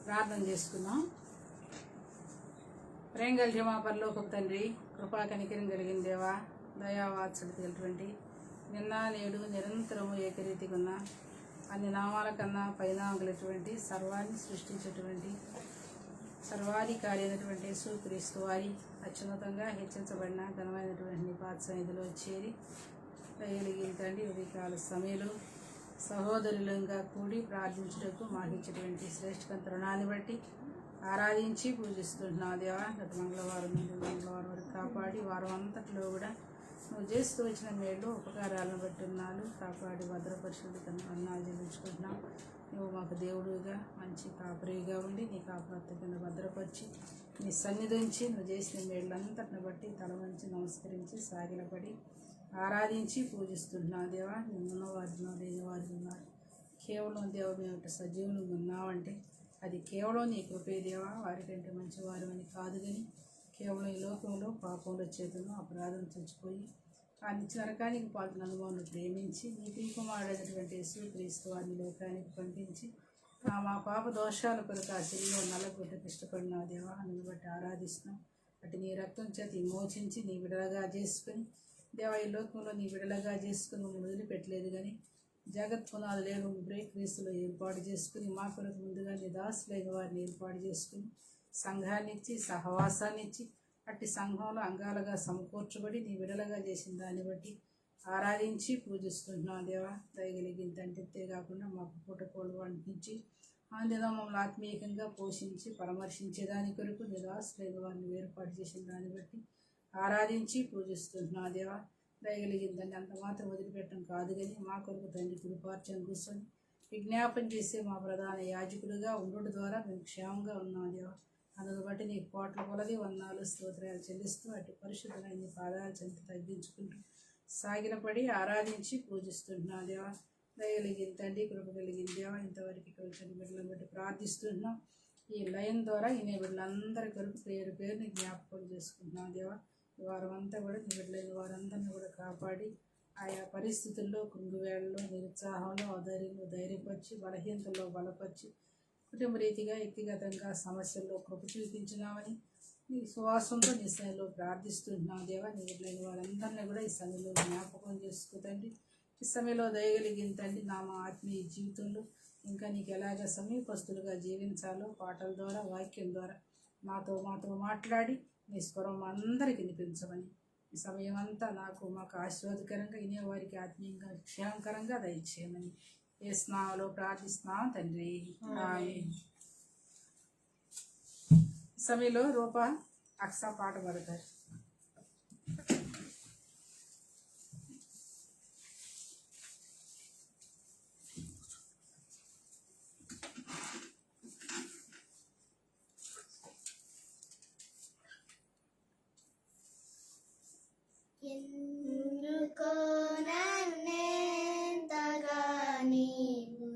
ప్రార్థన చేసుకుందాం. ప్రేమ కలిగిన మా పరలోకపు తండ్రి, కృపా కనికరం కలిగిన దేవా, దయావాత్సల్యత కలిగినటువంటి నిన్న నేడు నిరంతరము ఏకరీతిగా ఉన్న అన్ని నామాల కన్నా పైనామగలటువంటి సర్వాన్ని సృష్టించేటువంటి సర్వాధికారి అయినటువంటి యేసుక్రీస్తు వారి అత్యున్నతంగా హెచ్చించబడిన ఘనమైనటువంటి పాద సన్నిధిలో చేరి దయగలిగిన ఉదయకాల సమయంలో సహోదరులంగా కూడి ప్రార్థించుటకు మాకిచ్చినటువంటి శ్రేష్ఠ తరుణాన్ని బట్టి ఆరాధించి పూజిస్తున్నాం దేవా. గత మంగళవారం నుండి మంగళవారం వరకు కాపాడి వారం అంతట్లో కూడా నువ్వు చేస్తూ వచ్చిన మేలు ఉపకారాలను బట్టి ఉన్నాను కాపాడి భద్రపరిశుద్ధి అన్నాలు చెల్లించుకుంటున్నాం. నువ్వు మాకు దేవుడుగా మంచి కాపరిగా ఉండి నీ కాపాత కింద భద్రపరిచి నీ సన్నిధి ఉంచి నువ్వు చేసిన మేళ్ళంతటిని బట్టి తల వంచి నమస్కరించి సాగిలపడి ఆరాధించి పూజిస్తున్నావు దేవా. నువ్వు ఉన్నవారిలో లేని వారు ఉన్నారు. కేవలం దేవ మేము సజీవులు ఉన్నావంటే అది కేవలం నీ కృపే దేవా. వారికంటే మంచివారు అని కాదు, కానీ కేవలం ఈ లోకంలో పాపంలో చేతులను అపరాధం తెచ్చిపోయి ఆ నిత్య నరకానికి పాల్గొన్న అనుభవాన్ని ప్రేమించి నీ పీకుమాడేటటువంటి యేసుక్రీస్తు వారిని లోకానికి పంపించి మా పాప దోషాల కొరకు ఆ శరీరంలో నల్లగొట్టకు ఇష్టపడిన దేవా. అందుని బట్టి ఆరాధిస్తున్నాం. అటు నీ రక్తం చేత విమోచించి నీ విడలగా చేసుకుని దేవా ఈ లోకంలో నీ విడలగా చేసుకుని మమ్మల్ని వదిలిపెట్టలేదు, కానీ జగత్ పునాదులేను క్రీస్తులో ఏర్పాటు చేసుకుని మా కొరకు ముందుగా నీ దాసులైన వారిని ఏర్పాటు చేసుకుని సంఘాన్ని ఇచ్చి సహవాసాన్ని ఇచ్చి అట్టి సంఘంలో అంగాలుగా సమకూర్చబడి నీ విడలగా చేసిన దాన్ని బట్టి ఆరాధించి పూజిస్తున్నాం దేవా. దయగలిగిన తండ్రితే కాకుండా మాకు పూటకోళ్ళు వంటించి అందులో మమ్మల్ని ఆత్మీయంగా పోషించి పరామర్శించేదాని కొరకు నీ దాసులైన వారిని ఏర్పాటు చేసిన దాన్ని బట్టి ఆరాధించి పూజిస్తున్నాం దేవా. దయగలిగిందండి అంత మాత్రం వదిలిపెట్టడం కాదు, కానీ మా కొరకు తండ్రి కుడిపార్చని కూర్చొని విజ్ఞాపన చేసే మా ప్రధాన యాజకుడిగా ఉండడం ద్వారా మేము క్షేమంగా ఉన్నాం దేవా. అందును బట్టి నీ కోట్ల కొలది వందనాలు స్తోత్రాలు చెల్లిస్తూ అటు పరిశుద్ధమైన నీ పాదాల చెంత తగ్గించుకుంటూ సాగిలపడి ఆరాధించి పూజిస్తున్నాం దేవా. దయగలిగిన తండ్రి కృప కలిగిన దేవా. ఇంతవరకు కలిసిన బిడ్డలను బట్టి ప్రార్థిస్తున్నాం. ఈ లయం ద్వారా ఈ బిడ్డలందరి కొరకు పేరు పేరుని జ్ఞాపకం చేసుకుంటున్నాం దేవా. ఈ వారం అంతా కూడా నీ బిడ్డలైన వారందరినీ కూడా కాపాడి ఆయా పరిస్థితుల్లో కృంగివేళ్లలో నిరుత్సాహంలో అధైర్యంలో ధైర్యపరిచి బలహీనతల్లో బలపరిచి కుటుంబ రీతిగా వ్యక్తిగతంగా సమస్యల్లో కృప చూపించినామని నీ సువాసంతో నీ సన్నిధిలో ప్రార్థిస్తున్నాం దేవా. నీ బిడ్డలైన వారందరినీ కూడా ఈ సమయంలో జ్ఞాపకం చేసుకుంటండి. ఈ సమయంలో దయగలిగింతండి నా మా ఆత్మీయ జీవితంలో ఇంకా నీకు ఎలాగ సమీపస్తులుగా జీవించాలో పాటల ద్వారా వాక్యం ద్వారా మాతో మాట్లాడి నీ స్వరం అందరికి వినిపించమని ఈ సమయం అంతా మాకు ఆశీర్వాదకరంగా వినేవారికి ఆత్మీయంగా క్షేమకరంగా దయచేయమని ఏ స్నామంలో ప్రార్థిస్తున్నాం తండ్రి. సమయంలో రూప అక్స పాట పడతారు. ఎందుకో నన్నెంతగా నీవు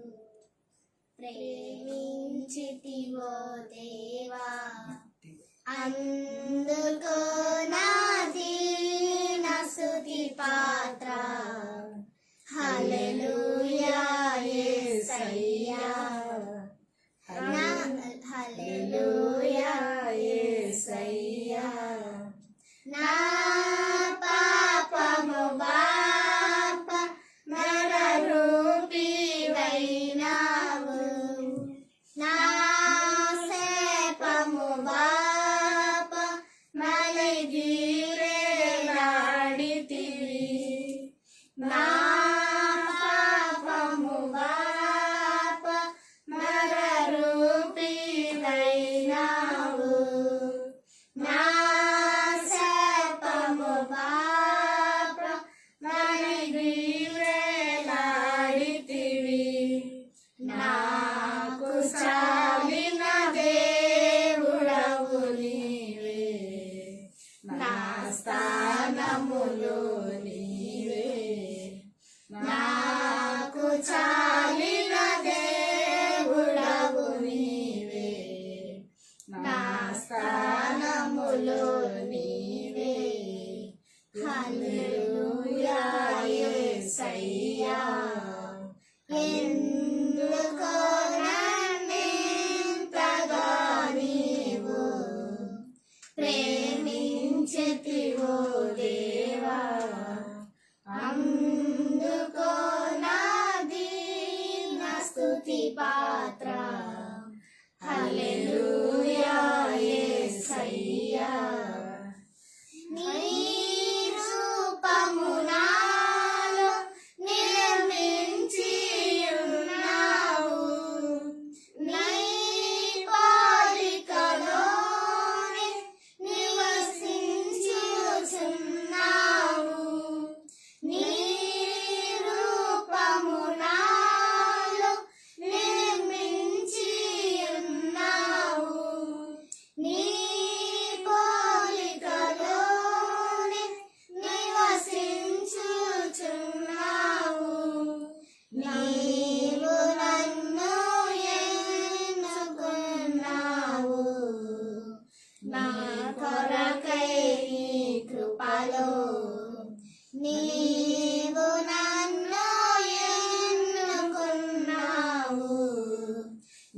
ప్రేమించితివో దేవా, అందుకో నా దీన స్తుతి పాత్ర. హల్లెలూయా యేసయ్యా, హల్లెలూయా యేసయ్యా. నా పాపము బాప నరరూపివైనావు, నా శాపము బాప మలగిరేలాడితివి. నా పాప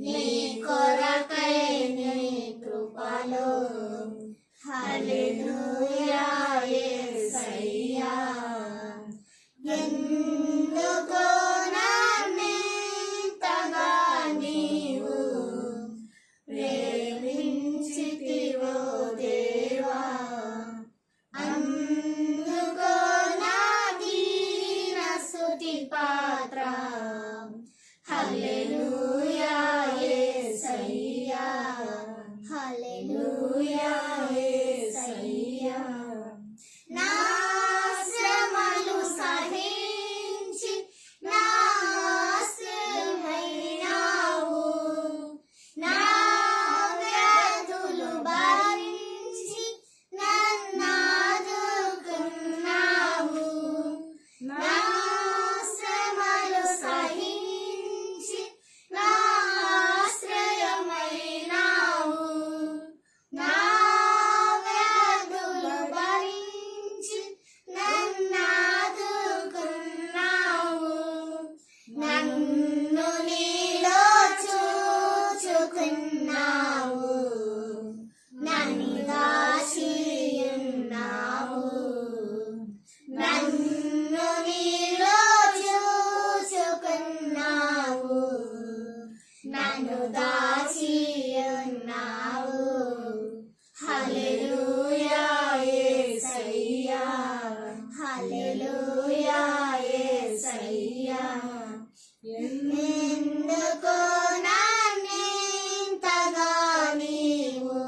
నీ కొరకై నీ కృపలో హల్లెలూయా యేసయ్యా ఎందుకో నన్నింతగా నీవు ప్రేమించితివో దేవా అందుకో నా దీన స్తుతి పాత్ర హల్లెలూయా యేసయ్యా హల్లెలూయా యేసయ్యా నా శ్రమలు సహించి నా ఆశ్రయమైనావు నా వ్యాధులు భరించి నన్నాదుకున్నావు నా శ్రమలు సహించి నా ఆశ్రయమైనావు నా వ్యాధులు భరించి నన్నాదుకున్నావు నన్ను నీలో చూచుకున్నావు నన్ను దాచియున్నావు నన్ను నీలో చూచుకున్నావు నన్ను దాచియున్నావు హల్లెలూయా యేసయ్యా హల్లెలూయా యేసయ్యా ఎందుకో నన్నింతగా నీవు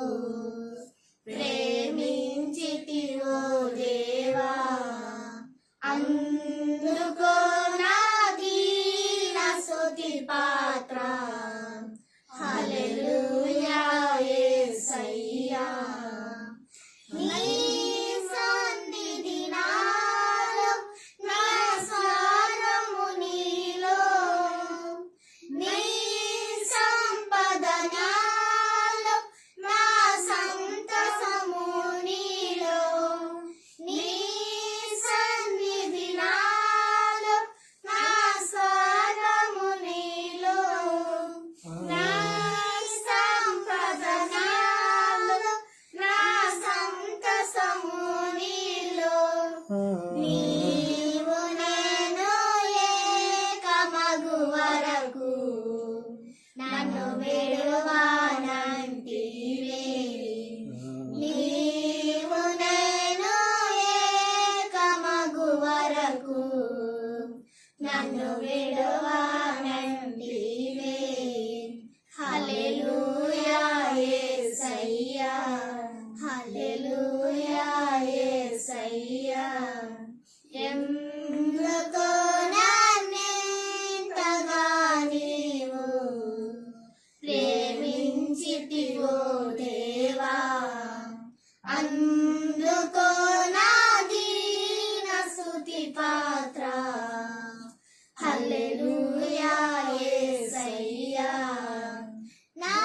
ప్రేమించితివో దేవా అందుకో నా దీన స్తుతి పాత్ర హల్లెలూయా యేసయ్యా నీ సన్నిధి నాలో నా స్వరము నీలో నీ సంపద నాలో నా సంతసము నీలో నీ సన్నిధి నాలో నా స్వరము నీలో నా సంపద నాలో నా సంతసము నీలో నీవు నేను ఏకమగు వరకు నన్ను విడువనంటివే నీవు నేను ఏకమగు వరకు నన్ను విడువనంటివే హల్లెలూయా యేసయ్యా హల్లెలూయా యేసయ్యా ఎందుకో నన్నింతగా నీవు ప్రేమించితివో దేవా అందుకో నా దీన స్తుతి పాత్ర హల్లెలూయా యేసయ్యా నా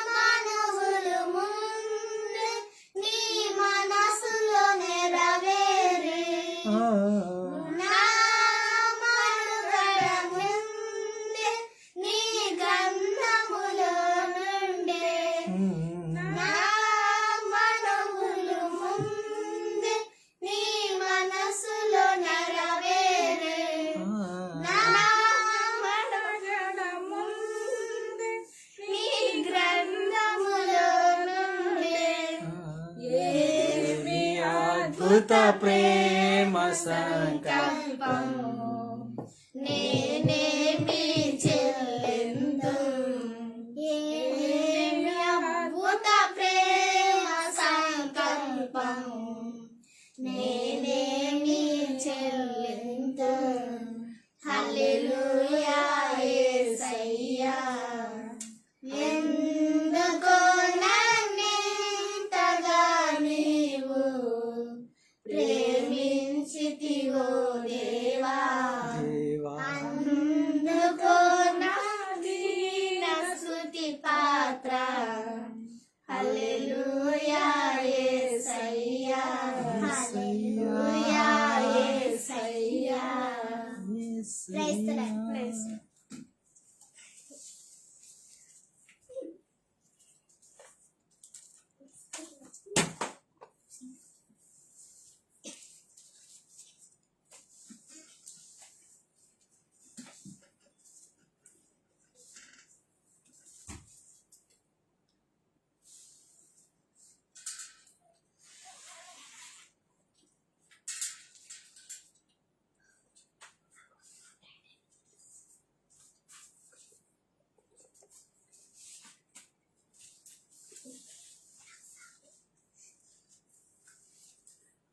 మనవులు ముందే నీ మనసులో నెరవేరే నా మనుగడ ముందే నీ గంధములో నుండే నా మనవులు ముందే నీ మనసులో నెరవేరే నా మనుగడ ముందే నీ గ్రంథములో నుండే ఏమి అద్భుత ప్రేమ సంకల్పం నేనేమి చెల్లెందు ఏమి అద్భుత ప్రేమ సంకల్పం నేనేమి చెల్లెందు హల్లెలూయా యేసయ్యా ఎందుకో నన్నింతగా నీవు ప్రేమించితివో దేవా అందుకో నా దీన స్తుతి పాత్ర hallelujah Yesayya hallelujah Yesayya praise the lord.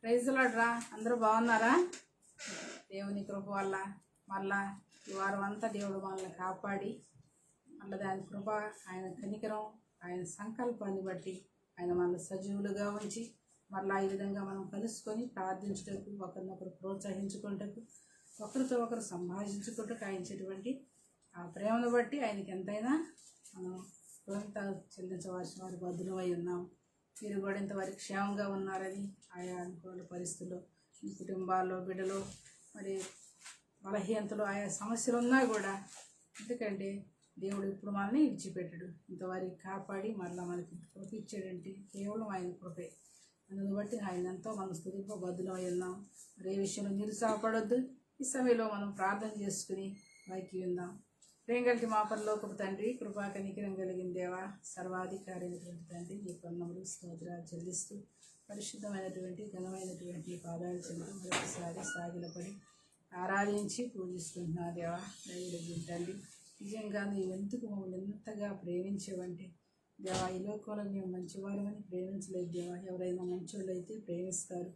Praise lord రా. అందరూ బాగున్నారా? దేవుని కృప వల్ల మళ్ళా ఈ వారం అంతా దేవుడు మనల్ని కాపాడి మళ్ళీ దాని కృప, ఆయన కనికరం, ఆయన సంకల్పాన్ని బట్టి ఆయన మనల్ని సజీవులుగా ఉంచి మళ్ళీ ఈ విధంగా మనం కలుసుకొని ప్రార్థించుటకు, ఒకరినొకరు ప్రోత్సహించుకుంటకు, ఒకరితో ఒకరు సంభాషించుకుంటూ కాయించేటువంటి ఆ ప్రేమను బట్టి ఆయనకి ఎంతైనా మనం కొంత చెల్లించవలసిన వారి బద్దులమై ఉన్నాం. మీరు కూడా ఇంతవరకు క్షేమంగా ఉన్నారని, ఆయా అనుకూల పరిస్థితుల్లో మీ కుటుంబాల్లో బిడ్డలు మరి బలహీనతలు, ఆయా సమస్యలు ఉన్నా కూడా, ఎందుకంటే దేవుడు ఇప్పుడు మనల్ని విడిచిపెట్టాడు. ఇంతవరకు కాపాడి మళ్ళీ మనకి కృప ఇచ్చాడంటే కేవలం ఆయన కృపే. అందుని బట్టి ఆయన ఎంతో మనం స్తుతింపబద్దులమై ఉన్నాం. మరి ఏ విషయంలో నిరుత్సాహపడొద్దు. ఈ సమయంలో మనం ప్రార్థన చేసుకుని వాక్యం విందాం. ప్రేమ కలిగి మా పరలోకపు తండ్రి, కృపా కనికరం కలిగిన దేవా, సర్వాధికారి అయినటువంటి తండ్రి, నీ పన్నములు స్తోత్రాలు చెల్లిస్తూ పరిశుద్ధమైనటువంటి ఘనమైనటువంటి పాదాలు చెందుతూ మరొకసారి సాగిలపడి ఆరాధించి పూజిస్తున్నా దేవా. దయగలిగిన తండ్రి, నిజంగా నీవు ఎందుకు మమ్మల్ని ఎంతగా ప్రేమించేవంటే దేవా, ఈ లోకంలో మేము మంచివారమని ప్రేమించలేదు దేవా. ఎవరైనా మంచోళ్ళు అయితే ప్రేమిస్తారు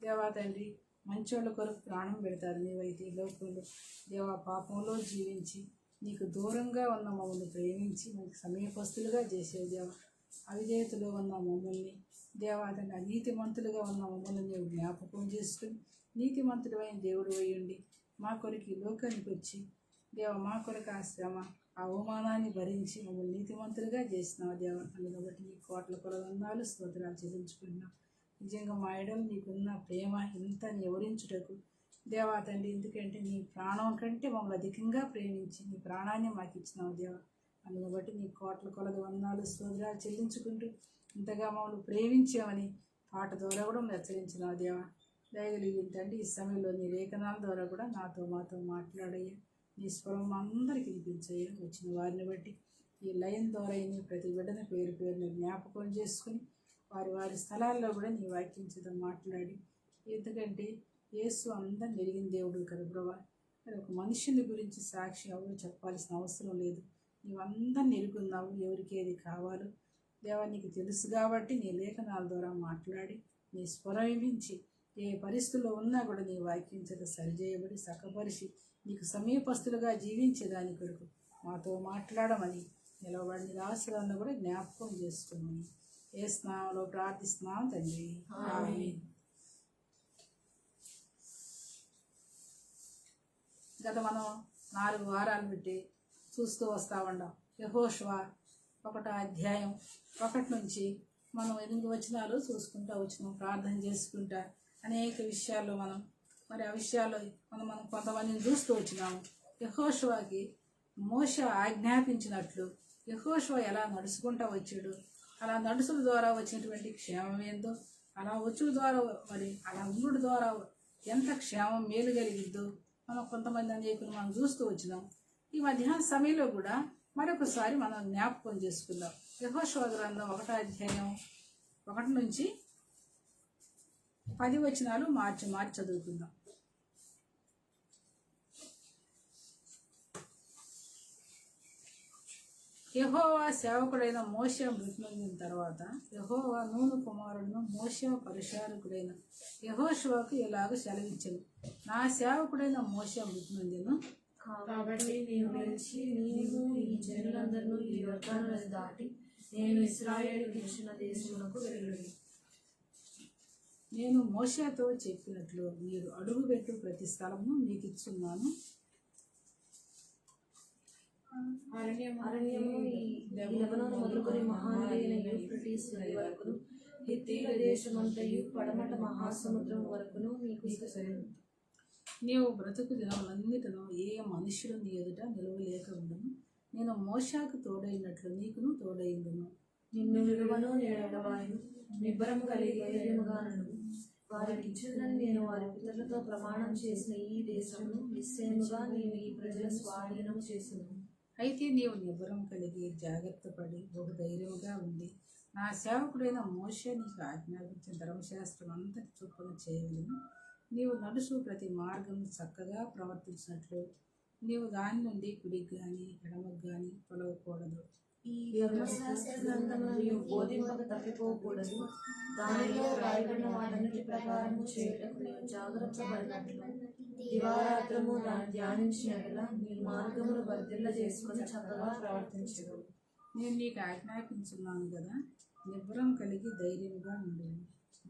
దేవా. తండ్రి, మంచోళ్ళ కొరకు ప్రాణం పెడతారు. నీవైతే ఈ లోకంలో దేవా పాపంలో జీవించి నీకు దూరంగా ఉన్న మమ్మల్ని ప్రేమించి మనకి సమీపస్తులుగా చేసేది దేవా. అవిధేయతలో ఉన్న మమ్మల్ని దేవా, తండ్రి, అనీతిమంతులుగా ఉన్న మమ్మల్ని నీవు జ్ఞాపకం చేసుకుని నీతిమంతుడు అయిన దేవుడు అయ్యుండి మా కొరకు ఈ లోకానికి వచ్చి దేవ మా కొరకు ఆ శ్రమ, ఆ అవమానాన్ని భరించి మమ్మల్ని నీతిమంతులుగా చేసినావు దేవ. అందులో బట్టి నీ కోట్ల కొలవందాలు స్తోత్రాలు చెల్లించుకుంటున్నాం. నిజంగా మా ఎడలు నీకున్న ప్రేమ ఇంత వివరించుటకు దేవా తండ్రి, ఎందుకంటే నీ ప్రాణం కంటే మమ్మల్ని అధికంగా ప్రేమించి నీ ప్రాణాన్ని మాకు ఇచ్చినావు దేవా. అందులో బట్టి నీ కోట్ల కొలది వందనాలు స్తోత్రాలు చెల్లించుకుంటూ ఇంతగా మమ్మల్ని ప్రేమించామని పాట ద్వారా కూడా హెచ్చరించినావు దేవా. దయగలిగిన తండ్రి, ఈ సమయంలో నీ లేఖనాల ద్వారా కూడా మాతో మాట్లాడయ్యా. నీ స్వరం అందరికీ వినిపించయ్యా. వచ్చిన వారిని బట్టి ఈ లైన్ ద్వారా నీ ప్రతి బిడ్డని పేరు పేరుని జ్ఞాపకం చేసుకుని వారి స్థలాల్లో కూడా నీ వాక్యం చేత మాట్లాడి, ఎందుకంటే యేసు అందరిని ఎరిగిన దేవుడు కదా ప్రభా. మరి ఒక మనుషుని గురించి సాక్షి ఎవరు చెప్పాల్సిన అవసరం లేదు. నీవు అందరిని ఎరుగున్నావు, ఎవరికి ఏది కావాలో దేవా నీకు తెలుసు. కాబట్టి నీ లేఖనాల ద్వారా మాట్లాడి నీ స్వరం వినిపించి ఏ పరిస్థితుల్లో ఉన్నా కూడా నీ వాక్యం చేత సరిచేయబడి సకపరిచి నీకు సమీపస్తులుగా జీవించేదాని కొరకు మాతో మాట్లాడమని నిలవబడి రాసులను కూడా జ్ఞాపకం చేసుకున్నాను. ఏ స్నామంలో ప్రార్థిస్తున్నాం తండ్రి, ఆమేన్. గత మనం 4 వారాలు పెట్టి చూస్తూ వస్తూ ఉన్నాం. యెహోషువ 1వ అధ్యాయం 1 నుంచి మనం 8 వచనాలు చూసుకుంటూ వచ్చినాం. ప్రార్థన చేసుకుంటా అనేక విషయాల్లో మనం మరి ఆ విషయాల్లో మనం కొంతమందిని చూస్తూ వచ్చినాము. యెహోషువకి మోషే ఆజ్ఞాపించినట్లు యెహోషువ ఎలా నడుచుకుంటూ వచ్చాడు, అలా నడుచుల ద్వారా వచ్చినటువంటి క్షేమం ఏందో, అలా వచ్చుల ద్వారా మరి అలా ఉండు ద్వారా ఎంత క్షేమం మేలు కలిగిద్దో మనం కొంతమంది అనేకులు మనం చూస్తూ వచ్చినాం. ఈ మధ్యాహ్న సమయంలో కూడా మరొకసారి మనం జ్ఞాపకం చేసుకుందాం. యెహోషువ గ్రంథం 1వ అధ్యాయం 1 నుంచి 10 వచనాలు మార్చి చదువుకుందాం. యెహోవా సేవకుడైన మోషే మృతి నొందిన తర్వాత యెహోవా నూను కుమారుడును మోషే పరిచారకుడైన యెహోషువకు ఇలాగ సెలవిచ్చెను. నా సేవకుడైన మోషే మృతి నొందెను, కాబట్టి నీవు లేచి నీవు ఈ జనులందరూ ఈ యొర్దాను నది దాటి నేను ఇశ్రాయేలుకు ఇచ్చిన దేశమునకు వెళ్ళుడి. నేను మోషేతో చెప్పినట్లు మీరు అడుగుపెట్టు ప్రతి స్థలము మీకు ఇచ్చున్నాను. అరణ్యము ఈ లెబనోను మొదలుకొని మహానదైన యూఫ్రటీస్ నది వరకును హిత్తీయుల దేశమంతయు పడమట మహాసముద్రం వరకును మీకు ఇచ్చెను. నీవు బ్రతుకు దినములన్నిటిలో ఏ మనుష్యుడు నీ ఎదుట నిలవలేక ఉండను. నేను మోషేకు తోడైనట్లు నీకును తోడైందును. నిన్ను విడువను, నేను ఎడబాయను. నిబ్బరము కలిగి ధైర్యముగా నుండు. వారికి ఇచ్చునని నేను వారి పితరులతో ప్రమాణం చేసిన ఈ దేశమును నిశ్చయముగా నీవు ఈ ప్రజల స్వాధీనం చేసినవు. అయితే నీవు నిబ్బరం కలిగి జాగ్రత్త పడి బహుధైర్యముగా ఉండి నా సేవకుడైన మోషే నీకు ఆజ్ఞాపించిన ధర్మశాస్త్రం అంతటి చొప్పున చేయవలను. నీవు నడుచు ప్రతి మార్గం చక్కగా ప్రవర్తించినట్లు నీవు దాని నుండి కుడికి కానీ ఎడమకు కానీ తొలగకూడదు. ఈ ధర్మశాస్త్ర గ్రంథమును నీవు బోధింపక తప్పిపోకూడదు. దానిలో రాయబడిన వాటన్నిటి ప్రకారము చేయుటకు నీవు జాగ్రత్త పడినట్లు దివారాత్రము దాన్ని ధ్యానించినట్లా నీ మార్గమును వర్ధిల్ల చేసుకుని చక్కగా ప్రవర్తించదు. నేను నీకు ఆజ్ఞాపించున్నాను కదా, నిబ్బరం కలిగి ధైర్యంగా ఉండు,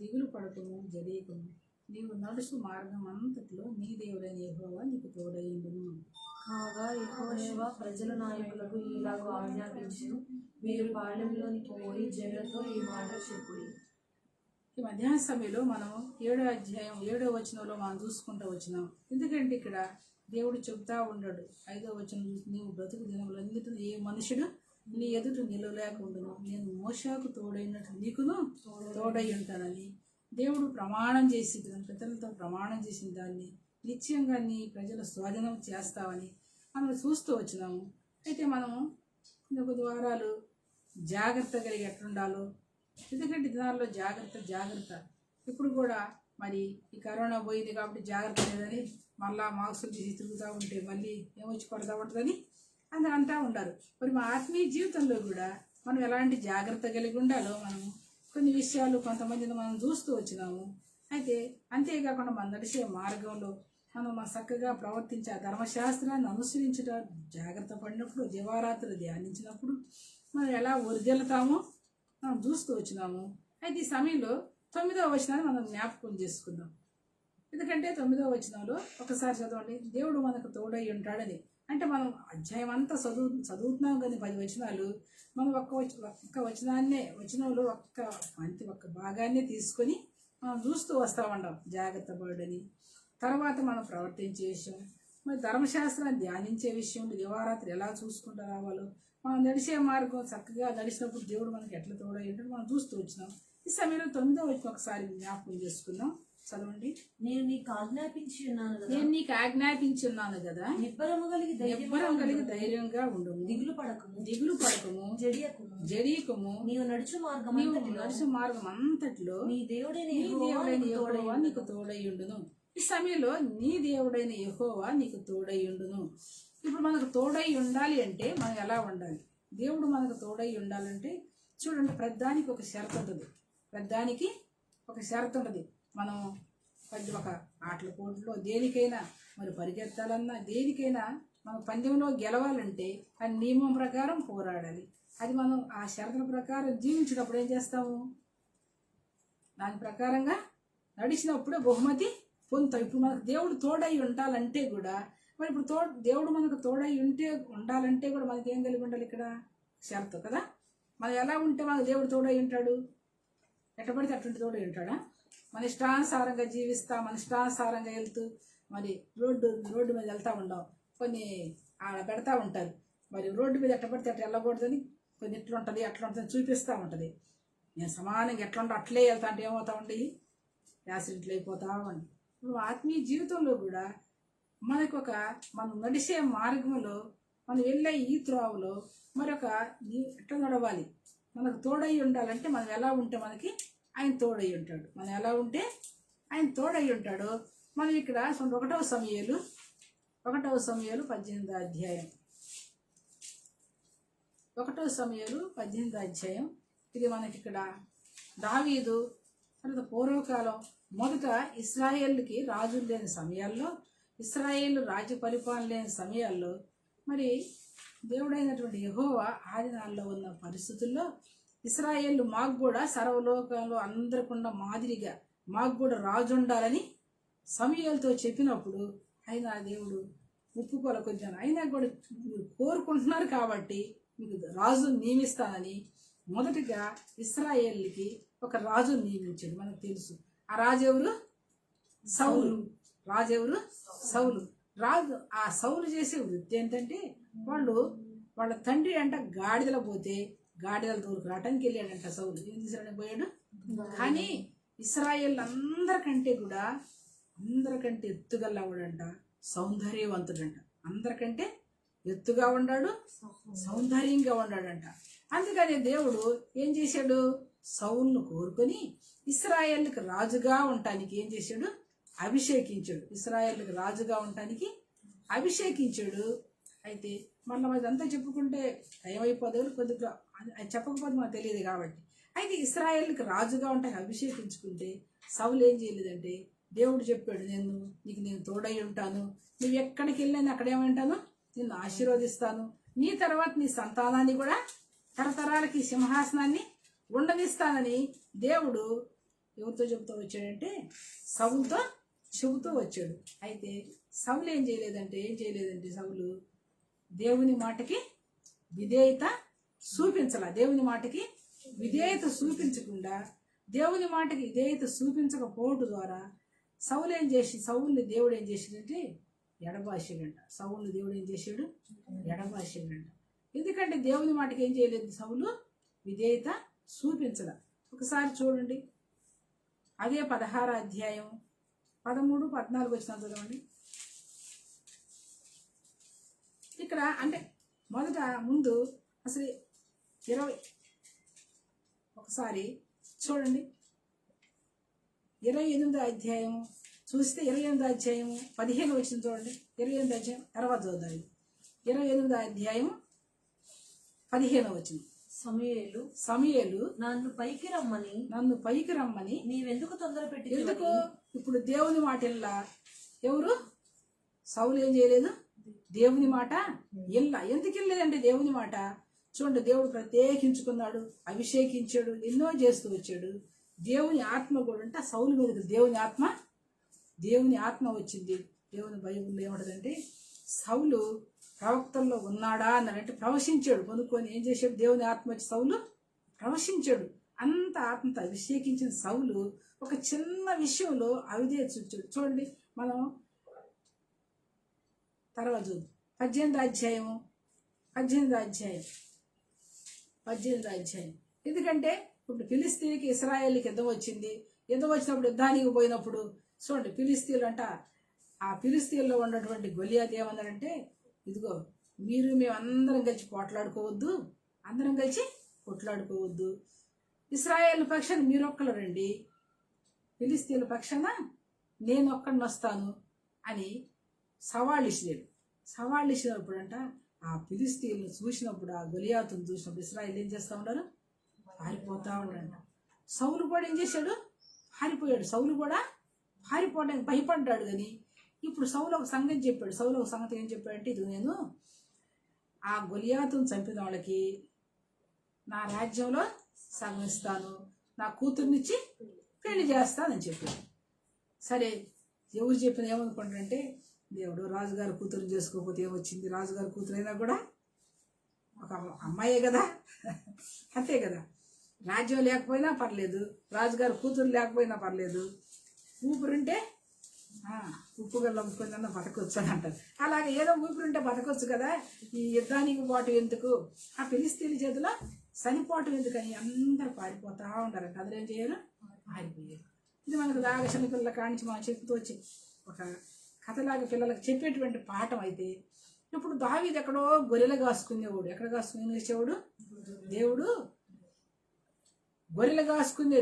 దిగులు పడకము జడీకము. నీవు నడుసు మార్గం అంతట్లో నీ దేవుడైన యెహోవా నీకు తోడైండును. కాగా యెహోషువ ప్రజల నాయకులకు ఇలాగూ ఆజ్ఞాపించెను, మీరు పాళెంలోనికి పోయి జనులతో ఈ మాట చెప్పుడి. ఈ మధ్యాహ్న సమయంలో మనం 7వ అధ్యాయం 7వ వచనంలో మనం చూసుకుంటూ వచ్చినాం. ఎందుకంటే ఇక్కడ దేవుడు చెబుతా ఉన్నాడు, 5వ వచనం చూసి, నీవు బ్రతుకు దినములన్నిటిలో ఏ మనుషుడు నీ ఎదుట నిలవలేకుండును, నేను మోషేకు తోడైనట్టు నీకును తోడై ఉంటానని దేవుడు ప్రమాణం చేసి పితరులతో ప్రమాణం చేసిన దాన్ని నిశ్చయంగా నీ ప్రజల స్వాధీనం చేస్తావని మనం చూస్తూ వచ్చినాము. అయితే మనము కొద్ది వారాలు జాగ్రత్త కలిగి ఎట్లుండాలో, ఎందుకంటే దినాల్లో జాగ్రత్త. ఇప్పుడు కూడా మరి ఈ కరోనా పోయింది కాబట్టి జాగ్రత్త లేదని మళ్ళా మాస్కులు తీసి తిరుగుతూ ఉంటే మళ్ళీ ఏమొచ్చి పడతా ఉంటుందని అందరూ అంటూ ఉంటారు. మరి మా ఆత్మీయ జీవితంలో కూడా మనం ఎలాంటి జాగ్రత్త కలిగి ఉండాలో మనము కొన్ని విషయాలు కొంతమందిని మనం చూస్తూ వచ్చినాము. అయితే అంతేకాకుండా మన నడిచే మార్గంలో మనం చక్కగా ప్రవర్తించే ధర్మశాస్త్రాన్ని అనుసరించుట జాగ్రత్త పడినప్పుడు, దివారాత్రులు ధ్యానించినప్పుడు మనం ఎలా వర్ధిల్లుతామో మనం చూస్తూ వచ్చినాము. అయితే ఈ సమయంలో 9వ వచనాన్ని మనం జ్ఞాపకం చేసుకుందాం. ఎందుకంటే 9వ వచనంలో ఒకసారి చదవండి, దేవుడు మనకు తోడై ఉంటాడని. అంటే మనం అధ్యాయం అంతా చదువుతున్నాం కానీ 10 వచనాలు మనం ఒక్క వచనంలో ఒక్క భాగాన్ని తీసుకొని మనం చూస్తూ వస్తూ ఉన్నాం. జాగ్రత్త పడని తర్వాత మనం ప్రవర్తించే విషయం, మరి ధర్మశాస్త్రాన్ని ధ్యానించే విషయం, దివారాత్రి ఎలా చూసుకుంటూ రావాలో, మనం నడిచే మార్గం చక్కగా నడిచినప్పుడు దేవుడు మనకి ఎట్లా తోడై ఉంటాడో మనం చూస్తూ వచ్చినాం. ఈ సమయంలో 9వ వచనం ఒకసారి జ్ఞాపకం చేసుకుందాం. చదవండి. నేను నీకు ఆజ్ఞాపించి ఉన్నాను కదా, నిబ్బరము కలిగి ధైర్యంగా ఉండుము, దిగులు పడకము జడీకము. నీవు నడుచు మార్గం అంతట్లో నీ దేవుడైన యెహోవా నీకు తోడై ఉండును. ఈ సమయంలో నీ దేవుడైన యెహోవా నీకు తోడై ఉండును. ఇప్పుడు మనకు తోడై ఉండాలి అంటే మనం ఎలా ఉండాలి? దేవుడు మనకు తోడై ఉండాలంటే చూడండి, ప్రతిదానికి ఒక షరతు ఉంటుంది. మనం ఒక ఆటల పోటీలో దేనికైనా మరి పరిగెత్తాలన్నా దేనికైనా మనం పందెంలో గెలవాలంటే ఆ నియమం ప్రకారం పోరాడాలి. అది మనం ఆ షరతుల ప్రకారం జీవించినప్పుడు ఏం చేస్తాము? దాని ప్రకారంగా నడిచినప్పుడే బహుమతి పొందుతాం. ఇప్పుడు మనకు దేవుడు తోడై ఉండాలంటే కూడా మరి ఇప్పుడు దేవుడు మనకు తోడై ఉండాలంటే కూడా మనకి ఏం కలిగి ఉండాలి? ఇక్కడ షరతు కదా. మనం ఎలా ఉంటే మనకు దేవుడు తోడై ఉంటాడు? ఎట్టబడితే అటువంటి తోడై ఉంటాడా? మన ఇష్టానుసారంగా జీవిస్తా, మన ఇష్టానుసారంగా వెళ్తూ మరి రోడ్డు మీద వెళ్తూ ఉంటాం. కొన్ని ఆడ పెడతా ఉంటారు, మరి రోడ్డు మీద ఎట్టబడితే అట్లా వెళ్ళకూడదని కొన్ని ఇట్లా ఉంటుంది అట్లా ఉంటుంది చూపిస్తూ ఉంటుంది. నేను సమానంగా ఎట్లా ఉంటా అట్లే వెళ్తా అంటే ఏమవుతా ఉంటాయి? యాక్సిడెంట్లు అయిపోతా ఉండి. ఇప్పుడు ఆత్మీయ జీవితంలో కూడా మనం నడిచే మార్గంలో మనం వెళ్ళే ఈ త్రోవలో ఎట్లా నడవాలి? మనకు తోడై ఉండాలంటే మనం ఎలా ఉంటే మనకి ఆయన తోడై ఉంటాడు. మనం ఎలా ఉంటే ఆయన తోడై ఉంటాడో మనం ఇక్కడ 1వ సమూయేలు 18వ అధ్యాయం 1వ సమూయేలు 18వ అధ్యాయం. ఇది మనకి ఇక్కడ దావీదు తర్వాత పూర్వకాలం మొదట ఇశ్రాయేలుకి రాజు లేని సమయాల్లో, ఇశ్రాయేలు రాజ్య పరిపాలన లేని సమయాల్లో మరి దేవుడైనటువంటి యెహోవా ఆదినాల్లో ఉన్న పరిస్థితుల్లో ఇశ్రాయేలు మాకు కూడా సర్వలోకంలో అందరికన్నా మాదిరిగా మాకు కూడా రాజు ఉండాలని సమూయేలుతో చెప్పినప్పుడు అయినా దేవుడు ఒప్పుకోలేకొచ్చాను. అయినా కూడా మీరు కోరుకుంటున్నారు కాబట్టి మీకు రాజు నియమిస్తానని మొదటిగా ఇశ్రాయేలుకి ఒక రాజు నియమించాడు. మనకు తెలుసు ఆ రాజు ఎవరు? సౌలు. ఆ సౌలు చేసే వృత్తి ఏంటంటే వాళ్ళ తండ్రి గాడిదల పోతే గాడిదల దూరకు రావటానికి వెళ్ళాడంట సౌలు. ఏం తీసుకురావడానికి పోయాడు? కానీ ఇశ్రాయేల్ అందరికంటే ఎత్తుగలవాడంట, సౌందర్యవంతుడంట. అందరికంటే ఎత్తుగా ఉన్నాడు, సౌందర్యంగా ఉన్నాడంట. అందుకని దేవుడు ఏం చేశాడు? సౌలును కోరుకొని ఇశ్రాయేలుకి రాజుగా ఉండటానికి ఏం చేశాడు? అభిషేకించాడు. ఇశ్రాయేలుకి రాజుగా ఉండటానికి అభిషేకించాడు. అయితే మనం అదంతా చెప్పుకుంటే ఏమైపోదు కొద్దిగా అది చెప్పకపోతే మనకు తెలియదు కాబట్టి. అయితే ఇశ్రాయేలుకి రాజుగా ఉంటాయి అభిషేకించుకుంటే సౌలు ఏం చేయలేదంటే దేవుడు చెప్పాడు, నేను తోడై ఉంటాను, నువ్వు ఎక్కడికి వెళ్ళినా అక్కడ ఏమంటాను, నిన్ను ఆశీర్వదిస్తాను, నీ తర్వాత నీ సంతానాన్ని కూడా తరతరాలకి సింహాసనాన్ని ఉండనిస్తానని దేవుడు ఎవరితో చెబుతూ వచ్చాడంటే సౌలుతో చెబుతూ వచ్చాడు. అయితే సౌలు ఏం చేయలేదంటే సౌలు దేవుని మాటకి విధేయత చూపించాల. దేవుని మాటకి విధేయత చూపించకుండా దేవుని మాటకి విధేయత చూపించకపోవడం ద్వారా సౌలుని దేవుడు ఏం చేసాడంటే ఎడబాసాడంట. సౌలుని దేవుడు ఏం చేశాడు, ఎడబాసాడంట. ఎందుకంటే దేవుని మాటకి ఏం చేయలేదు, సౌలు విధేయత చూపించల. ఒకసారి చూడండి, అదే 16వ అధ్యాయం 13, 14 వచ్చిన చదవండి. ఇక్కడ అంటే ముందు అసలు 20 ఒకసారి చూడండి, 28వ అధ్యాయం చూస్తే 28వ అధ్యాయం 15 వచ్చిన చూడండి. 28వ అధ్యాయం తర్వాత చూద్దాం. 28వ అధ్యాయం 15 వచ్చింది. సమూయేలు నన్ను పైకి రమ్మని నీవెందుకు తొందర పెట్టి, ఎందుకు ఇప్పుడు దేవుని మాట ఎవరు సౌలు ఏం చేయలేదు, దేవుని మాట ఎందుకు వెళ్ళలేదంటే దేవుని మాట చూడండి, దేవుడు ప్రత్యేకించుకున్నాడు, అభిషేకించాడు, ఎన్నో చేస్తూ వచ్చాడు. దేవుని ఆత్మ కూడా అంటే సౌలు మీద దేవుని ఆత్మ వచ్చింది. దేవుని బైబిల్లో ఏమంటదంటే సౌలు ప్రవక్తల్లో ఉన్నాడా అన్నాడంటే ప్రవశించాడు. కొనుక్కొని ఏం చేశాడు, దేవుని ఆత్మ వచ్చి సౌలు ప్రవశించాడు. అంత ఆత్మతో అభిషేకించిన సౌలు ఒక చిన్న విషయంలో అవిధేయత చూచాడు. చూడండి, మనం తర్వాత చూద్దాం. 18వ అధ్యాయం. ఎందుకంటే ఇప్పుడు ఫిలిస్తీన్కి ఇశ్రాయేలుకి యుద్ధం వచ్చింది. యుద్ధం వచ్చినప్పుడు యుద్ధానికి పోయినప్పుడు చూడండి, ఫిలిస్తీన్లు అంట, ఆ ఫిలిస్తీన్లో ఉన్నటువంటి గొలియాతు ఏమన్నారంటే, ఇదిగో మేము అందరం కలిసి కొట్లాడుకోవద్దు, ఇశ్రాయేల్ పక్షాన మీరొక్కరు రండి, ఫిలిస్తీన్ల పక్షాన నేను ఒక్కడిని వస్తాను అని సవాళ్ళు ఇచ్చినప్పుడు అంట ఆ ఫిలిస్తీన్లు చూసినప్పుడు, ఆ గొలియాతును చూసినప్పుడు ఇశ్రాయేల్ ఏం చేస్తూ ఉన్నారు, పారిపోతా ఉన్నారంట. సౌలు కూడా ఏం చేశాడు, పారిపోయాడు. సౌలు కూడా పారిపోవడానికి భయపడ్డాడు. కానీ ఇప్పుడు సౌలు ఒక సంగతి ఏం చెప్పాడంటే, ఇది నేను ఆ గొలియాతును చంపిన వాళ్ళకి నా రాజ్యంలో సగం ఇస్తాను, నా కూతుర్నిచ్చి పెళ్లి చేస్తానని చెప్పాడు. సరే, ఎవరు చెప్పిన ఏమనుకుంటారంటే, దేవుడు రాజుగారి కూతురు చేసుకోకపోతే ఏమొచ్చింది, రాజుగారి కూతురు అయినా కూడా ఒక అమ్మాయే కదా, అంతే కదా, రాజ్యం లేకపోయినా పర్లేదు, రాజుగారి కూతురు లేకపోయినా పర్లేదు, ఊపిరుంటే ఉప్పు గల్ల అమ్ముకుందన్న బతకొచ్చు అని అంటారు. అలాగే ఏదో ఊపిరుంటే బతకొచ్చు కదా, ఈ యుద్ధానికి పోవటం ఎందుకు, ఆ ఫిలిస్తీన్ల చేతిలో చనిపోవటం ఎందుకని అందరూ పారిపోతూ ఉంటారంట. అందరూ ఏం చేయరు, పారిపోయారు. ఇది మనకు దాగా చిన్నపిల్లల కానించి మనం చెప్తూ వచ్చి ఒక కథలాగా పిల్లలకు చెప్పేటువంటి పాఠం. అయితే ఇప్పుడు దావీదు ఎక్కడో గొర్రెలు కాసుకునేవాడు. ఎక్కడ కాసుకునేసేవాడు, దేవుడు గొర్రెలు కాసుకునే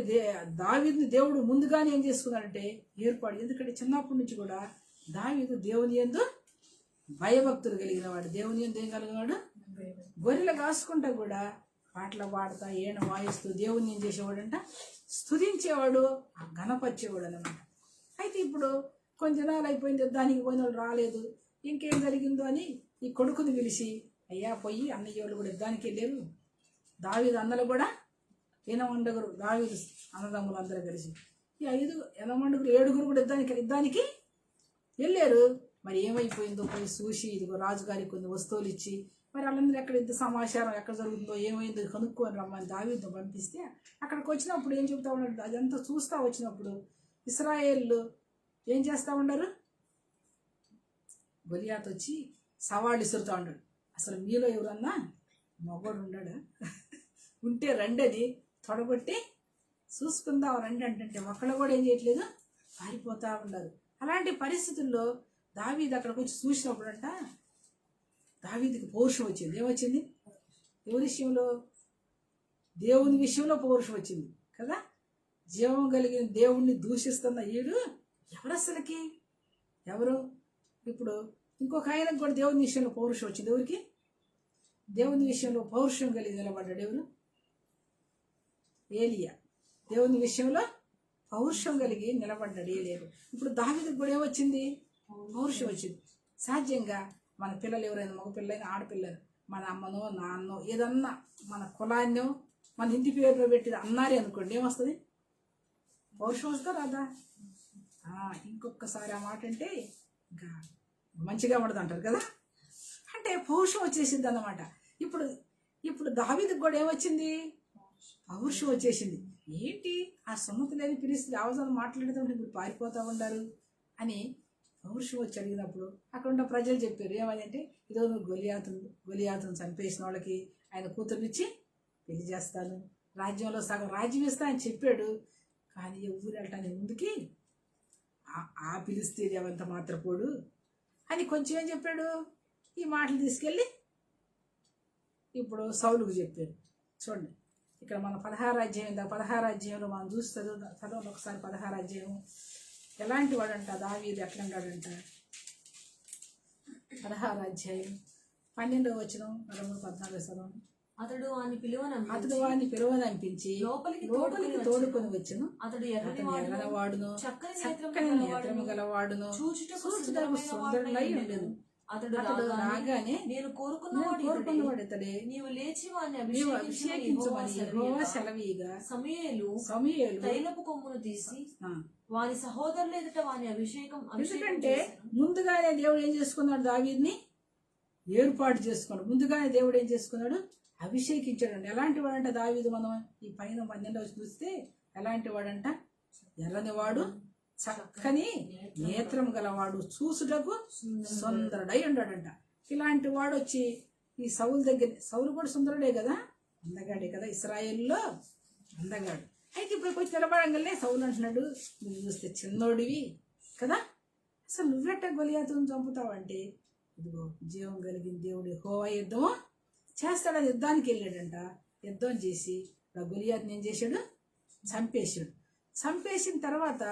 దావీదుని దేవుడు ముందుగానే ఏం చేసుకున్నాడంటే ఏర్పాటు. ఎందుకంటే చిన్నప్పటి నుంచి కూడా దావీదు దేవుని యందు భయభక్తులు కలిగిన వాడు. దేవుని యందు ఏం కలిగినవాడు, గొర్రెలు కాసుకుంటా కూడా పాటలు పాడుతా ఏణ వాయిస్తూ దేవుని ఏం చేసేవాడంట, స్తుతించేవాడు, గణపరిచేవాడు అన్నమాట. అయితే ఇప్పుడు కొన్ని దినాలు అయిపోయింది, యుద్ధానికి పోయిన వాళ్ళు రాలేదు, ఇంకేం జరిగిందో అని ఈ కొడుకుని పిలిచి, అయ్యా పోయి అన్నయ్య వాళ్ళు కూడా యుద్ధానికి వెళ్ళారు, దావీదు అన్నలు కూడా ఎనమండుగురు, దావీదు అన్నదమ్ములు అందరూ కలిసి ఈ 7 కూడా యుద్ధానికి వెళ్ళారు. మరి ఏమైపోయిందో పోయి చూసి ఇదిగో రాజుగారికి కొన్ని వస్తువులు ఇచ్చి, మరి వాళ్ళందరూ ఎక్కడ ఇంత సమాచారం ఎక్కడ జరుగుతుందో ఏమైందో కనుక్కొని రమ్మని దావీదును పంపిస్తే, అక్కడికి వచ్చినప్పుడు ఏం చెబుతా ఉన్నాడు, అదంతా చూస్తూ వచ్చినప్పుడు ఇశ్రాయేళ్ళు ఏం చేస్తూ ఉన్నారు, గొలియాతు వచ్చి సవాళ్ళు ఇసురుతూ ఉంటాడు. అసలు మీలో ఎవరన్నా మగవాడు ఉన్నాడా, ఉంటే రండని తొడగొట్టి చూసుకుందాం రండి అంటే ఒకళ్ళు కూడా ఏం చేయట్లేదు, పారిపోతూ ఉన్నారు. అలాంటి పరిస్థితుల్లో దావీదు అక్కడికి వచ్చి చూసినప్పుడు అంట దావీదుకి పౌరుషం వచ్చింది. ఏమొచ్చింది, ఎవరి విషయంలో, దేవుని విషయంలో పౌరుషం వచ్చింది కదా. జీవం కలిగిన దేవుణ్ణి దూషిస్తున్న ఈడు ఎవరు అసలుకి, ఎవరు ఇప్పుడు ఇంకొక ఆయనకు కూడా దేవుని విషయంలో పౌరుషం వచ్చింది. ఎవరికి? దేవుని విషయంలో పౌరుషం కలిగి నిలబడ్డాడు ఎవరు? ఏలియా. దేవుని విషయంలో పౌరుషం కలిగి నిలబడ్డాడు ఏలియాకు. ఇప్పుడు దావీదుకు కూడా ఏమొచ్చింది? పౌరుషం వచ్చింది. సహజంగా మన పిల్లలు ఎవరైనా మగపిల్లైనా ఆడపిల్లలు మన అమ్మనో నాన్నో ఏదన్నా మన కులాన్నో మన ఇంటి పేరులో పెట్టి అన్నారే అనుకోండి, ఏమొస్తుంది? పౌరుషం వస్తా రాదా? ఇంకొకసారి ఆ మాట అంటే ఇంకా మంచిగా ఉండదు అంటారు కదా. అంటే పౌరుషం వచ్చేసింది అన్నమాట. ఇప్పుడు ఇప్పుడు దావీదుకు కూడా ఏమొచ్చింది? పౌరుషం వచ్చేసింది. ఏంటి ఆ సున్నతి లేని పిలిస్తే అవసరం మాట్లాడుతుంటే ఇప్పుడు పారిపోతూ ఉంటారు అని పౌరుషం వచ్చి అడిగినప్పుడు అక్కడ ఉన్న ప్రజలు చెప్పారు ఏమని అంటే, ఇదో నువ్వు గొలియాతును చంపేసిన వాళ్ళకి ఆయన కూతురునిచ్చి పెళ్లి చేస్తాను, రాజ్యంలో సగం రాజ్యం ఇస్తా అని చెప్పాడు. కానీ ఎవరు వెళ్ళటానికి ముందుకి ఆ పిలిస్తే అవంత మాత్రపోడు అని కొంచెం ఏం చెప్పాడు? ఈ మాటలు తీసుకెళ్ళి ఇప్పుడు సౌలుకు చెప్పారు. చూడండి ఇక్కడ మన 16వ అధ్యాయం 16వ అధ్యాయంలో మనం చూస్తారు. చదవండి ఒకసారి 16వ అధ్యాయం. ఎలాంటి వాడంట దావీదు, ఎట్లా ఉన్నాడంట? 16వ అధ్యాయం 12వ వచనం 13-14 చదవండి. అతడు వాని పిలువనంపించి లోపలికి తోడుకొని వచ్చును. అతడు ఎర్రనవాడును చక్కని నేత్రము గలవాడును చూచుటకు సుందరుడై ఉండెను. అతడు రాగానే నేను కోరుకున్నవాడు ఇతడే, నీవు లేచి వాడిని అభిషేకించమని యెహోవా సెలవీయగా సమూయేలు తైలపు కొమ్మును తీసి వాని సహోదరులు ఎదుట వాని అభిషేకం. ఎందుకంటే ముందుగానే దేవుడు ఏం చేసుకున్నాడు? దావీదుని ఏర్పాటు చేసుకున్నాడు. ముందుగానే దేవుడు ఏం చేసుకున్నాడు? అభిషేకించాడు. ఎలాంటి వాడంట దావీదు? మనం ఈ పైన 12వ చూస్తే ఎలాంటి వాడంట? ఎర్రనివాడు చక్కని నేత్రం గలవాడు చూసుటకు సుందరుడై ఉన్నాడంట. ఇలాంటి వాడు వచ్చి ఈ సౌలు దగ్గర, సౌలు కూడా సుందరుడే కదా, అందగాడే కదా, ఇశ్రాయేలులో అందగాడు. అయితే ఇప్పుడు కొంచెం నిలబడంగానే సౌలు అంటున్నాడు, నువ్వు చూస్తే చిన్నోడివి కదా, అసలు నువ్వెట్ట గొలియాతును చంపుతావంటే, ఇదిగో జీవం కలిగిన దేవుడు యెహోవా యుద్ధము చేస్తాడని యుద్ధానికి వెళ్ళాడంట. యుద్ధం చేసి గొలియాతుని ఏం చేశాడు? చంపేశాడు. చంపేసిన తర్వాత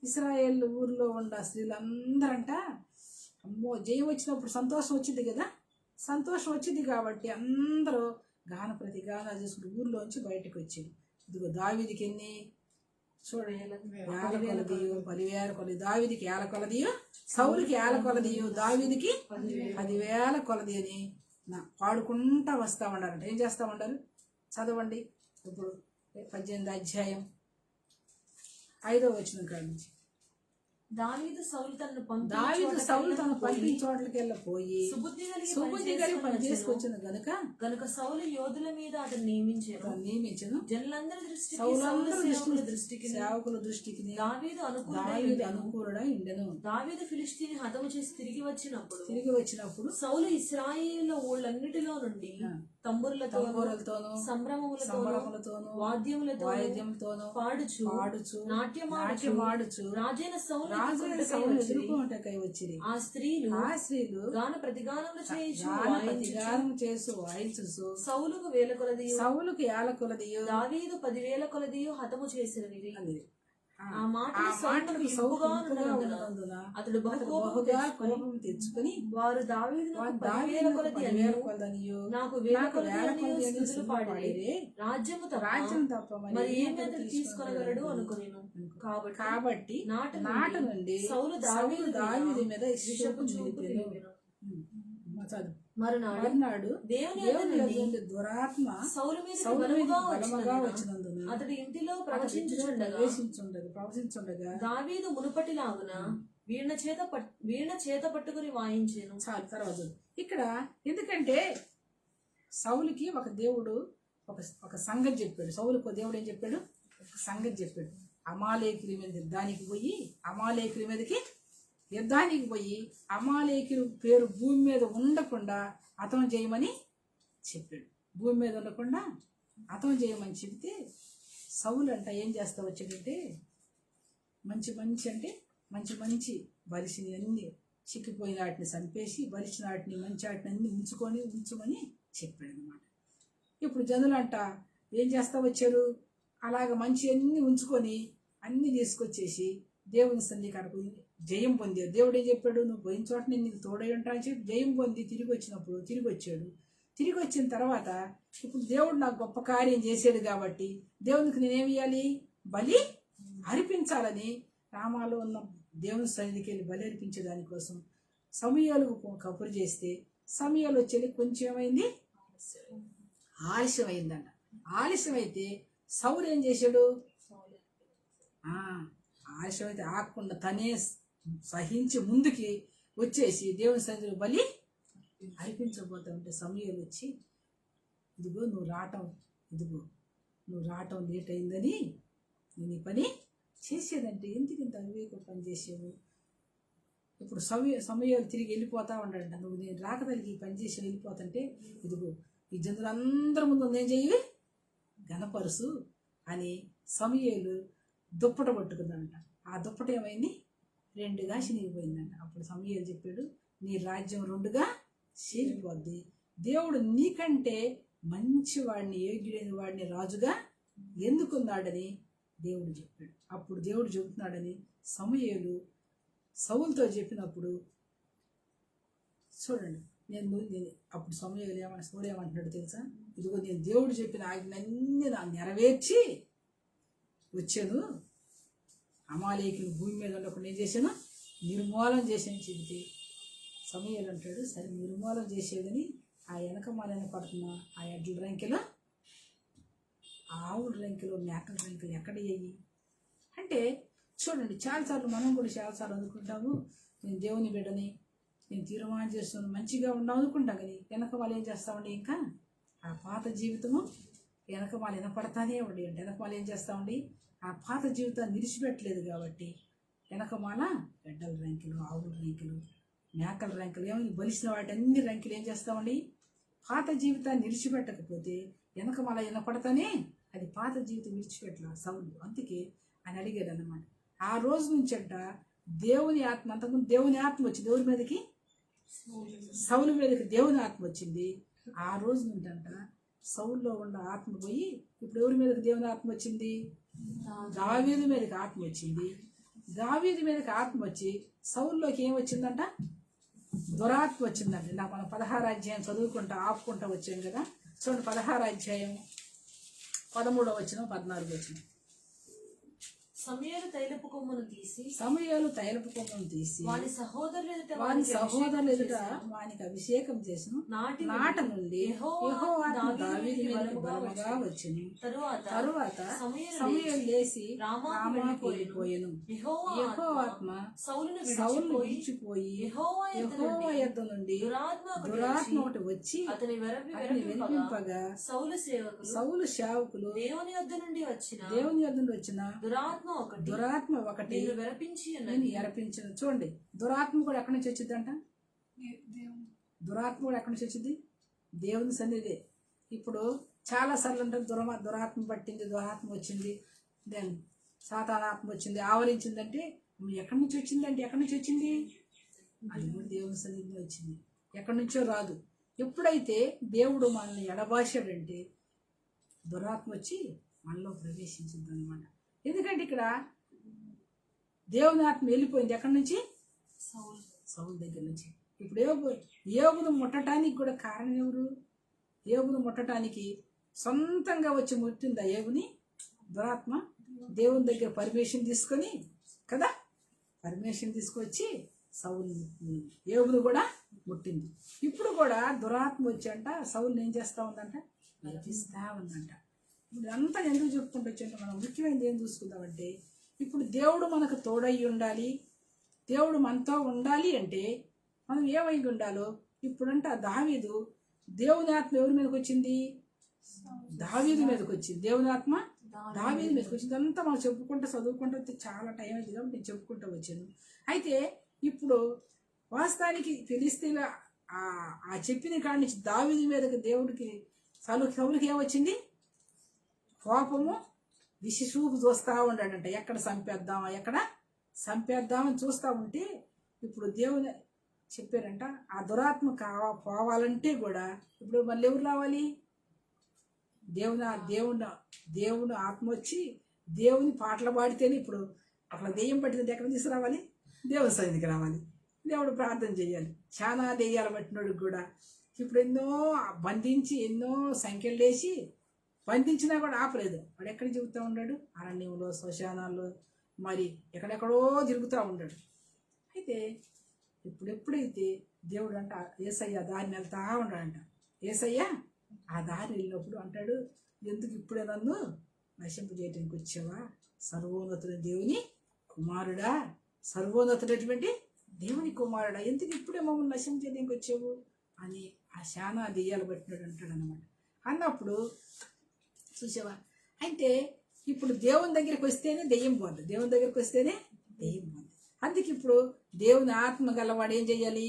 ఇశ్రాయేల్ ఊర్లో ఉన్న స్త్రీలందరంట, అమ్మో జయం వచ్చినప్పుడు సంతోషం వచ్చింది కదా, సంతోషం వచ్చింది కాబట్టి అందరూ ప్రతి గానాలు చేసుకుంటూ ఊర్లోంచి బయటకు వచ్చారు. ఇదిగో దావీదుకి ఎన్ని చూడండి, 50 కొలదియో 10,000 కొలది, దావీదుకి 1,000 కొలదియో, సౌలుకి 1,000 కొలదియో, దావీదుకి 10,000 కొలది అని పాడుకుంటా వస్తూ ఉండాలంట. ఏం చేస్తూ ఉండాలి? చదవండి ఇప్పుడు 18వ అధ్యాయం 5వ వచనం కాడ నుంచి. దావీదు సౌలు తనను పంపిన చోట్లకెళ్ళ పోయి సుబుద్ధి కలిగి పని చేసుకొచ్చింది గనుక సౌలు యోధుల మీద అతను నియమించాను. జనులందరి దృష్టికి సేవకుల దృష్టికి దావీదు అనుకూలుడై ఉండెను. దావీదు ఫిలిష్తీని హతము చేసి తిరిగి వచ్చినప్పుడు సౌలు ఇశ్రాయేలు ఊళ్ళన్నిటిలో నుండి తంబురులతోనూ సంభ్రమములతోనూ వాద్యములతోనూ పాడుచు నాట్యమాడుచు రాజైన సౌలు ఎదుర్కొంటకై వచ్చిరి. ఆ స్త్రీలు గాన ప్రతిగానములు చేసు వాయించు. సౌలుకు 1,000 కొలదియు, సౌలుకు 1,000 కొలదియు, దావీదు 10,000 కొలదియు హతము చేసినవి. ఆ మాటలు అతడు బహుగా కోపం తెచ్చుకుని వారు దావీదును 10,000 కొలది అనియు నాకు 1,000 కొలది పాడిరే, రాజ్యం తప్ప మరి ఏమి అతడు తీసుకొనగలడు అనుకునేను. కాబట్టి నాట నుండి సౌలు దావీదు మీద ఇష్టపు చూపెను. మరునాడు దేవుని దురాత్మ సౌలు మీద బలముగా వచ్చినందున అతడి ఇంటిలో ప్రవచించుండగా దావీదు మునుపటిలాగున వీణ చేత పట్టుకుని వాయించాను. చాలు తర్వాత ఇక్కడ. ఎందుకంటే సౌలుకి ఒక దేవుడు ఒక సంగతి చెప్పాడు. సౌలుకు దేవుడు ఏం చెప్పాడు? ఒక సంగతి చెప్పాడు. అమాలేకుల మీద యుద్ధానికి పోయి అమాలేకుల పేరు భూమి మీద ఉండకుండా అతం చేయమని చెప్పాడు. భూమి మీద ఉండకుండా అతం చేయమని చెబితే సౌలు అంట ఏం చేస్తా వచ్చాడంటే, మంచి బలిసిని అన్ని చిక్కిపోయిన వాటిని చంపేసి బలిసిన వాటిని మంచి వాటిని అన్ని ఉంచమని చెప్పాడు అనమాట. ఇప్పుడు జనులంట ఏం చేస్తా వచ్చారు? అలాగ మంచి అన్ని ఉంచుకొని అన్ని తీసుకొచ్చేసి దేవుని సన్నిధికి జయం పొందారు. దేవుడు ఏం చెప్పాడు, నువ్వు పోయిన చోట నేను నీకు తోడై ఉంటా అని చెప్పి జయం పొంది తిరిగి వచ్చాడు. తిరిగి వచ్చిన తర్వాత ఇప్పుడు దేవుడు నాకు గొప్ప కార్యం చేశాడు కాబట్టి దేవునికి నేనేమి ఇవ్వాలి, బలి అర్పించాలని రామాలో ఉన్న దేవుని సన్నిధికి వెళ్ళి బలి అర్పించే దానికోసం సమూయేలుకు కబురు చేస్తే సమూయేలు వచ్చేది కొంచెం ఏమైంది, ఆలస్యమైందంట. ఆలస్యమైతే సౌలు ఏం చేశాడు, ఆలస్యమైతే ఆకుండా తనే సహించి ముందుకి వచ్చేసి దేవుని సన్నిధిలో బలి అర్పించబోతా ఉంటే సమూయేలు వచ్చి ఇదిగో నువ్వు రావటం లేట్ అయిందని నేను ఈ పని చేసేదంటే ఎందుకు ఇంత అవివేక పని చేసావు. ఇప్పుడు సమూయేలు తిరిగి వెళ్ళిపోతా ఉన్నాడంట. నువ్వు నేను రాకదలిగి ఈ పని చేసి వెళ్ళిపోతుంటే ఇదిగో ఈ జనులందరి ముందు నేను చెయ్యి గణపరుసు అని సమూయేలు దుప్పట పట్టుకుందంట. ఆ దుప్పట ఏమైంది, 2గా చినిగిపోయిందంట. అప్పుడు సమూయేలు చెప్పాడు, నీ రాజ్యం 2గా చీలిపోద్ది. దేవుడు నీకంటే మంచివాడిని, యోగ్యుడైన వాడిని రాజుగా ఎందుకున్నాడని దేవుడు చెప్పాడు. అప్పుడు దేవుడు చెబుతున్నాడని సమూయేలు సౌలుతో చెప్పినప్పుడు చూడండి, నేను అప్పుడు సమూయేలు సౌలు ఏమంటున్నాడు తెలుసా, ఇదిగో నేను దేవుడు చెప్పిన ఆజ్ఞలన్నీ నెరవేర్చి వచ్చాను, అమాలేకులు భూమి మీద ఉన్నప్పుడు నేను చేశాను, నిర్మూలన చేశాను చెబితే సమూయేలు అంటాడు, సరే నిర్మూలన చేసేదని ఆ వెనక మాలన పడుతున్న ఆ ఎడ్ల రంకెలో, ఆవుల రంకెలో, మేకల రంకెలు ఎక్కడ అయ్యి అంటే చూడండి. చాలాసార్లు మనం కూడా చాలాసార్లు అనుకుంటాము, నేను దేవుని బిడ్డని, నేను తీర్మానం చేస్తున్నాను, మంచిగా ఉండాం అనుకుంటాం. కానీ వెనక వాళ్ళు ఏం చేస్తామండి, ఇంకా ఆ పాత జీవితము వెనక వాళ్ళు వినపడతానే ఉండి అంటే వెనక వాళ్ళు ఏం చేస్తామండి, ఆ పాత జీవితాన్ని నిలిచిపెట్టలేదు కాబట్టి వెనకమాల ఎడ్డల రంకెలు, ఆవుల రంకెలు, మేకల రంకెలు, ఏమైనా బలిసిన వాటి అన్ని రంకెలు ఏం చేస్తామండి, పాత జీవితాన్ని విడిచిపెట్టకపోతే వెనకమాల వినపడతానే అది పాత జీవితం విడిచిపెట్టలే సౌలు. అందుకే ఆయన అడిగాడు అన్నమాట. ఆ రోజు నుంచి అంట దేవుని ఆత్మ, అంతకుముందు దేవుని ఆత్మ వచ్చింది దేవుని మీదకి, సౌలు మీదకి దేవుని ఆత్మ వచ్చింది. ఆ రోజు నుండి అంట సౌల్లో ఉన్న ఆత్మ పోయి ఇప్పుడు ఎవరి మీదకి దేవుని ఆత్మ వచ్చింది, దావీదు మీదకి ఆత్మ వచ్చింది. దావీదు మీదకి ఆత్మ వచ్చి సౌల్లోకి ఏం వచ్చిందంట, దురాత్మ వచ్చిందండి. నాకు మనం 16వ అధ్యాయం చదువుకుంటా ఆపుకుంటా వచ్చాం కదా. చూడండి 16వ అధ్యాయం 13వ వచనం 14వ వచనం. సమూయేలు తైలపు కొమ్మును తీసి వాని సహోదరుల ఎదుట వానికి అభిషేకం చేసిన నాట నుండి యెహోవా దావీదు మీదకి బలముగా వచ్చెను. తరువాత సమూయేలు లేచి రామాకు వెళ్ళిపోయెను. యెహోవా ఆత్మ సౌలును విడిచిపోయి యెహోవా యొద్ద నుండి దురాత్మ ఒకటి వచ్చి అతని వెలిపింపగా సౌలు సేవకులు దేవుని యొద్ద నుండి వచ్చిన దురాత్మ ఒకటి నేను ఎరపించిన. చూడండి, దురాత్మ కూడా ఎక్కడి నుంచి వచ్చిందంట, దురాత్మ కూడా ఎక్కడి నుంచి వచ్చింది, దేవుని సన్నిధి. ఇప్పుడు చాలా సార్లు అంటే దురాత్మ పట్టింది, దురాత్మ వచ్చింది, దెన్ సాతానాత్మ వచ్చింది, ఆవరించిందంటే ఎక్కడి నుంచి వచ్చిందంటే ఎక్కడి నుంచి వచ్చింది, అది కూడా దేవుని సన్నిధి వచ్చింది, ఎక్కడి నుంచో రాదు. ఎప్పుడైతే దేవుడు మనల్ని ఎడబాశాడంటే దురాత్మ వచ్చి మనలో ప్రవేశించింది అనమాట. ఎందుకంటే ఇక్కడ దేవుని ఆత్మ వెళ్ళిపోయింది ఎక్కడి నుంచి, సౌలు దగ్గర నుంచి. ఇప్పుడు యోబును ముట్టడానికి కూడా కారణం ఎవరు, యోబును ముట్టడానికి సొంతంగా వచ్చి ముట్టిందా యోబుని దురాత్మ, దేవుని దగ్గర పర్మిషన్ తీసుకొని కదా, పర్మిషన్ తీసుకొచ్చి యోబును కూడా ముట్టింది. ఇప్పుడు కూడా దురాత్మ వచ్చంట సౌలుని ఏం చేస్తూ ఉందంట, నడిపిస్తూ ఉందంట. ఇదంతా ఎందుకు చెప్పుకుంటూ వచ్చంటే మనం ముఖ్యమైనది ఏం చూసుకుందామంటే, ఇప్పుడు దేవుడు మనకు తోడయి ఉండాలి, దేవుడు మనతో ఉండాలి అంటే మనం ఏమై ఉండాలో. ఇప్పుడంట దావీదు దేవుని ఆత్మ ఎవరి మీదకి వచ్చింది, దావీదు మీదకి వచ్చింది, దేవుని ఆత్మ దావీదు మీదకి వచ్చింది. అంతా మనం చెప్పుకుంటూ చదువుకుంటూ వస్తే చాలా టైం అయింది కాబట్టి నేను చెప్పుకుంటూ వచ్చాను. అయితే ఇప్పుడు వాస్తవానికి ఫిలిస్తీన్ల ఆ చెప్పిన కాడి నుంచి దావీదు మీదకి దేవుడికి సౌలుకి ఏమొచ్చింది, కోపము విసిసూపు చూస్తూ ఉన్నాడంట. ఎక్కడ చంపేద్దామని చూస్తూ ఉంటే ఇప్పుడు దేవుని చెప్పారంట ఆ దురాత్మ పోవాలంటే కూడా ఇప్పుడు మళ్ళీ ఎవరు రావాలి, దేవుని ఆత్మ వచ్చి దేవుని పాటలు పాడితేనే ఇప్పుడు అట్లా దెయ్యం పట్టింది ఎక్కడ తీసుకురావాలి? దేవుని సన్నిధికి రావాలి, దేవుడు ప్రార్థన చేయాలి. చాలా దెయ్యాలు పట్టినోడికి కూడా ఇప్పుడు ఎన్నో బంధించి ఎన్నో సంఖ్యలు వేసి బంధించినా కూడా ఆపలేదు. వాడు ఎక్కడ తిరుగుతూ ఉన్నాడు? అరణ్యంలో, శ్మశానాల్లో, మరి ఎక్కడెక్కడో తిరుగుతూ ఉన్నాడు. అయితే ఎప్పుడైతే దేవుడు అంట యేసయ్య దారిని వెళ్తా ఉన్నాడంట. యేసయ్య ఆ దారి వెళ్ళినప్పుడు అంటాడు, ఎందుకు ఇప్పుడే నన్ను నశింపజేయటానికి వచ్చావా? సర్వోన్నతుడు దేవుని కుమారుడా, సర్వోన్నతుడటువంటి దేవుని కుమారుడా, ఎందుకు ఇప్పుడే మమ్మల్ని నశింపజేయడానికి వచ్చావు అని ఆ శానా దెయ్యాలు పట్టినాడు అంటాడు అనమాట. అన్నప్పుడు చూసావా, అంటే ఇప్పుడు దేవుని దగ్గరికి వస్తేనే దెయ్యం పోద్ది, దేవుని దగ్గరికి వస్తేనే దెయ్యం పోద్ది. అందుకే ఇప్పుడు దేవుని ఆత్మ గలవాడు ఏం చెయ్యాలి?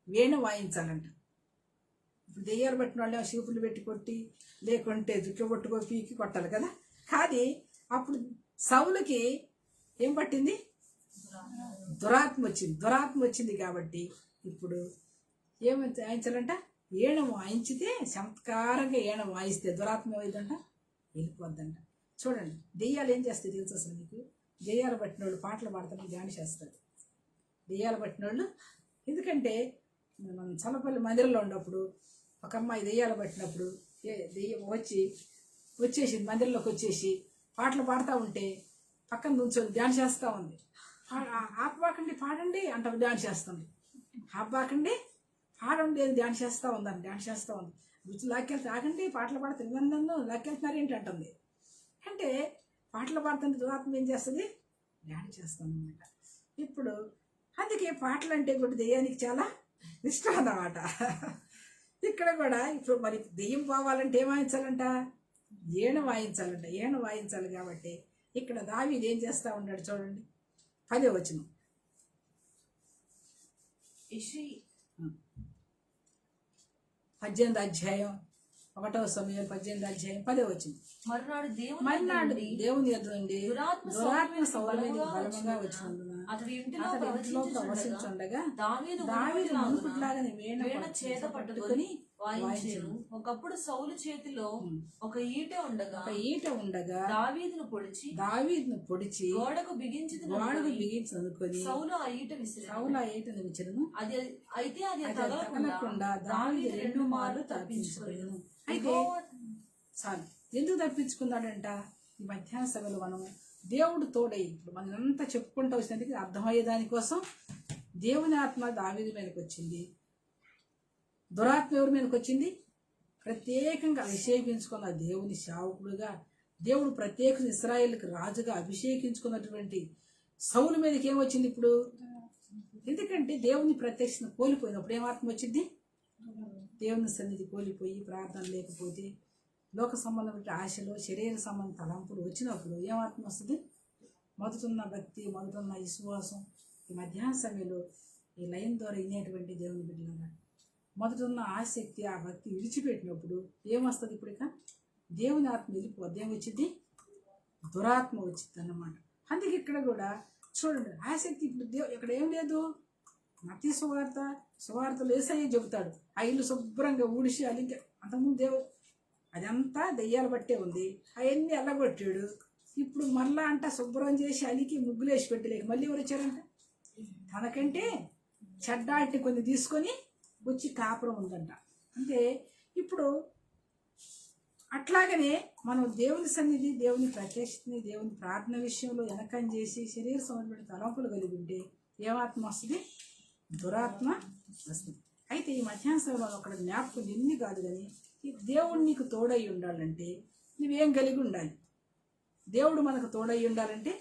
వీణ వాయించాలంట. ఇప్పుడు దెయ్యాలు పట్టిన వాళ్ళు శివుపులు పెట్టి కొట్టి, లేకుంటే జుట్లు పట్టుకో పీకి కొట్టాలి కదా. కానీ అప్పుడు సౌలుకి ఏం పట్టింది? దురాత్మ వచ్చింది. దురాత్మ వచ్చింది కాబట్టి ఇప్పుడు ఏం వాయించాలంట? ఈణ వాయించితే, చమత్కారంగా ఈణ వాయిస్తే దురాత్మ ఏమైందంట? వెళ్ళిపోద్దంట. చూడండి, దెయ్యాలు ఏం చేస్తాయి తెలుసు అసలు మీకు? దెయ్యాలు పట్టిన వాళ్ళు పాటలు పాడతానికి డాన్స్ చేస్తారు. దెయ్యాలు పట్టిన వాళ్ళు, ఎందుకంటే మనం చల్లపల్లి మందిరంలో ఉన్నప్పుడు ఒక అమ్మాయి దెయ్యాలు పట్టినప్పుడు దెయ్యం వచ్చేసి మందిరంలోకి వచ్చేసి పాటలు పాడుతూ ఉంటే పక్కన నుంచొని డాన్స్ చేస్తూ ఉంది. ఆపబాకండి పాడండి అంట డాన్స్ చేస్తుంది. ఆపబాకండి పాడండి అని డాన్స్ చేస్తూ ఉందని డాన్స్ చేస్తూ ఉంది. రుచి లాక్కెళ్తే ఆగండి పాటలు పాడితే నన్ను లాక్కెళ్తున్నారు ఏంటి అంటుంది. అంటే పాటలు పాడుతుంటే దురాత్మ ఏం చేస్తుంది? డాన్స్ చేస్తుంది అన్నమాట. ఇప్పుడు అందుకే పాటలు అంటే కూడా దెయ్యానికి చాలా ఇష్టం అన్నమాట. ఇక్కడ కూడా ఇప్పుడు మరి దెయ్యం పోవాలంటే ఏం వాయించాలంట? ఈణ వాయించాలంట. ఈణ వాయించాలి కాబట్టి ఇక్కడ దావీదు ఏం చేస్తూ ఉన్నాడు చూడండి. 10వ వచనం, 18వ అధ్యాయం 1వ సమయం 18వ అధ్యాయం 10వ వచనం. మర్నాడు దేవుని యొద్ద నుండి దురాత్మ సౌలు మీదకి బలముగా వచ్చినందున అతడి ఇంటిలో ప్రవశించుండగా దావీదు మునుపుట్లాగానే వీణ చేత పట్టుకొని వాయించెను. ఒకప్పుడు సౌలు చేతిలో ఒక ఈట ఉండగా దావీదును పొడిచి గోడకు బిగించనుకొని సౌలు ఆ ఈటను విసిరెను. అయితే అది తగలకుండా దావీదు 2 మార్లు తప్పించుకొనెను. అయితే చాలు, ఎందుకు తప్పించుకున్నాడంట? ఈ మధ్యాహ్న సభలో మనం దేవుడు తోడై ఇప్పుడు మనం అంతా చెప్పుకుంటూ వచ్చినందుకు అర్థమయ్యే దానికోసం దేవుని ఆత్మ దావీదు మీదకి వచ్చింది. దురాత్మ ఎవరి మీదకి వచ్చింది? ప్రత్యేకంగా అభిషేకించుకున్న దేవుని సేవకుడుగా, దేవుడు ప్రత్యేక ఇశ్రాయేలుకి రాజుగా అభిషేకించుకున్నటువంటి సౌలు మీదకి ఏమొచ్చింది ఇప్పుడు? ఎందుకంటే దేవుని ప్రత్యక్షను కోల్పోయినప్పుడు ఏమాత్మ వచ్చింది? దేవుని సన్నిధి కోల్పోయి ప్రార్థన లేకపోతే లోక సంబంధమైన ఆశలు, శరీర సంబంధ తలంపులు వచ్చినప్పుడు ఏమాత్మ వస్తుంది? మొదటున్న భక్తి, మొదటున్న విశ్వాసం. ఈ మధ్యాహ్న సమయంలో ఈ లైన్ ద్వారా వినేటువంటి దేవుని బిడ్డలుగా మొదటున్న ఆసక్తి, ఆ భక్తి విడిచిపెట్టినప్పుడు ఏమొస్తుంది? ఇప్పుడు ఇక దేవుని ఆత్మ వెళ్ళిపోద్ది. ఏమొచ్చింది? దురాత్మ వచ్చింది అన్నమాట. అందుకే ఇక్కడ కూడా చూడండి, ఆసక్తి ఇప్పుడు ఇక్కడ ఏం లేదు. మత్తయి సువార్తలో యేసయ్య చెబుతాడు, ఆ ఇల్లు శుభ్రంగా ఊడిసి అలింక అంతకుముందు దేవుడు అదంతా దెయ్యాలు బట్టే ఉంది, అవన్నీ అల్లగొట్టాడు. ఇప్పుడు మళ్ళా అంట శుభ్రం చేసి అలికి ముగ్గులేసి పెట్టలేక మళ్ళీ ఎవరు వచ్చారంట? తనకంటే చెడ్డాటిని కొన్ని తీసుకొని వచ్చి కాపురం ఉందంట. అంటే ఇప్పుడు అట్లాగనే మనం దేవుని సన్నిధి, దేవుని ప్రత్యక్షతని, దేవుని ప్రార్థన విషయంలో వెనకం చేసి శరీర సంబంధమైన తలంపులు కలిగి ఉంటే ఏమాత్మ వస్తుంది? దురాత్మ వస్తుంది. అయితే ఈ మధ్యాహ్న సమయంలో అక్కడ జ్ఞాపకం ఎన్ని కాదు కానీ, ఈ దేవుడు నీకు తోడై ఉండాలంటే నువ్వేం కలిగి ఉండాలి? దేవుడు మనకు తోడై ఉండాలంటే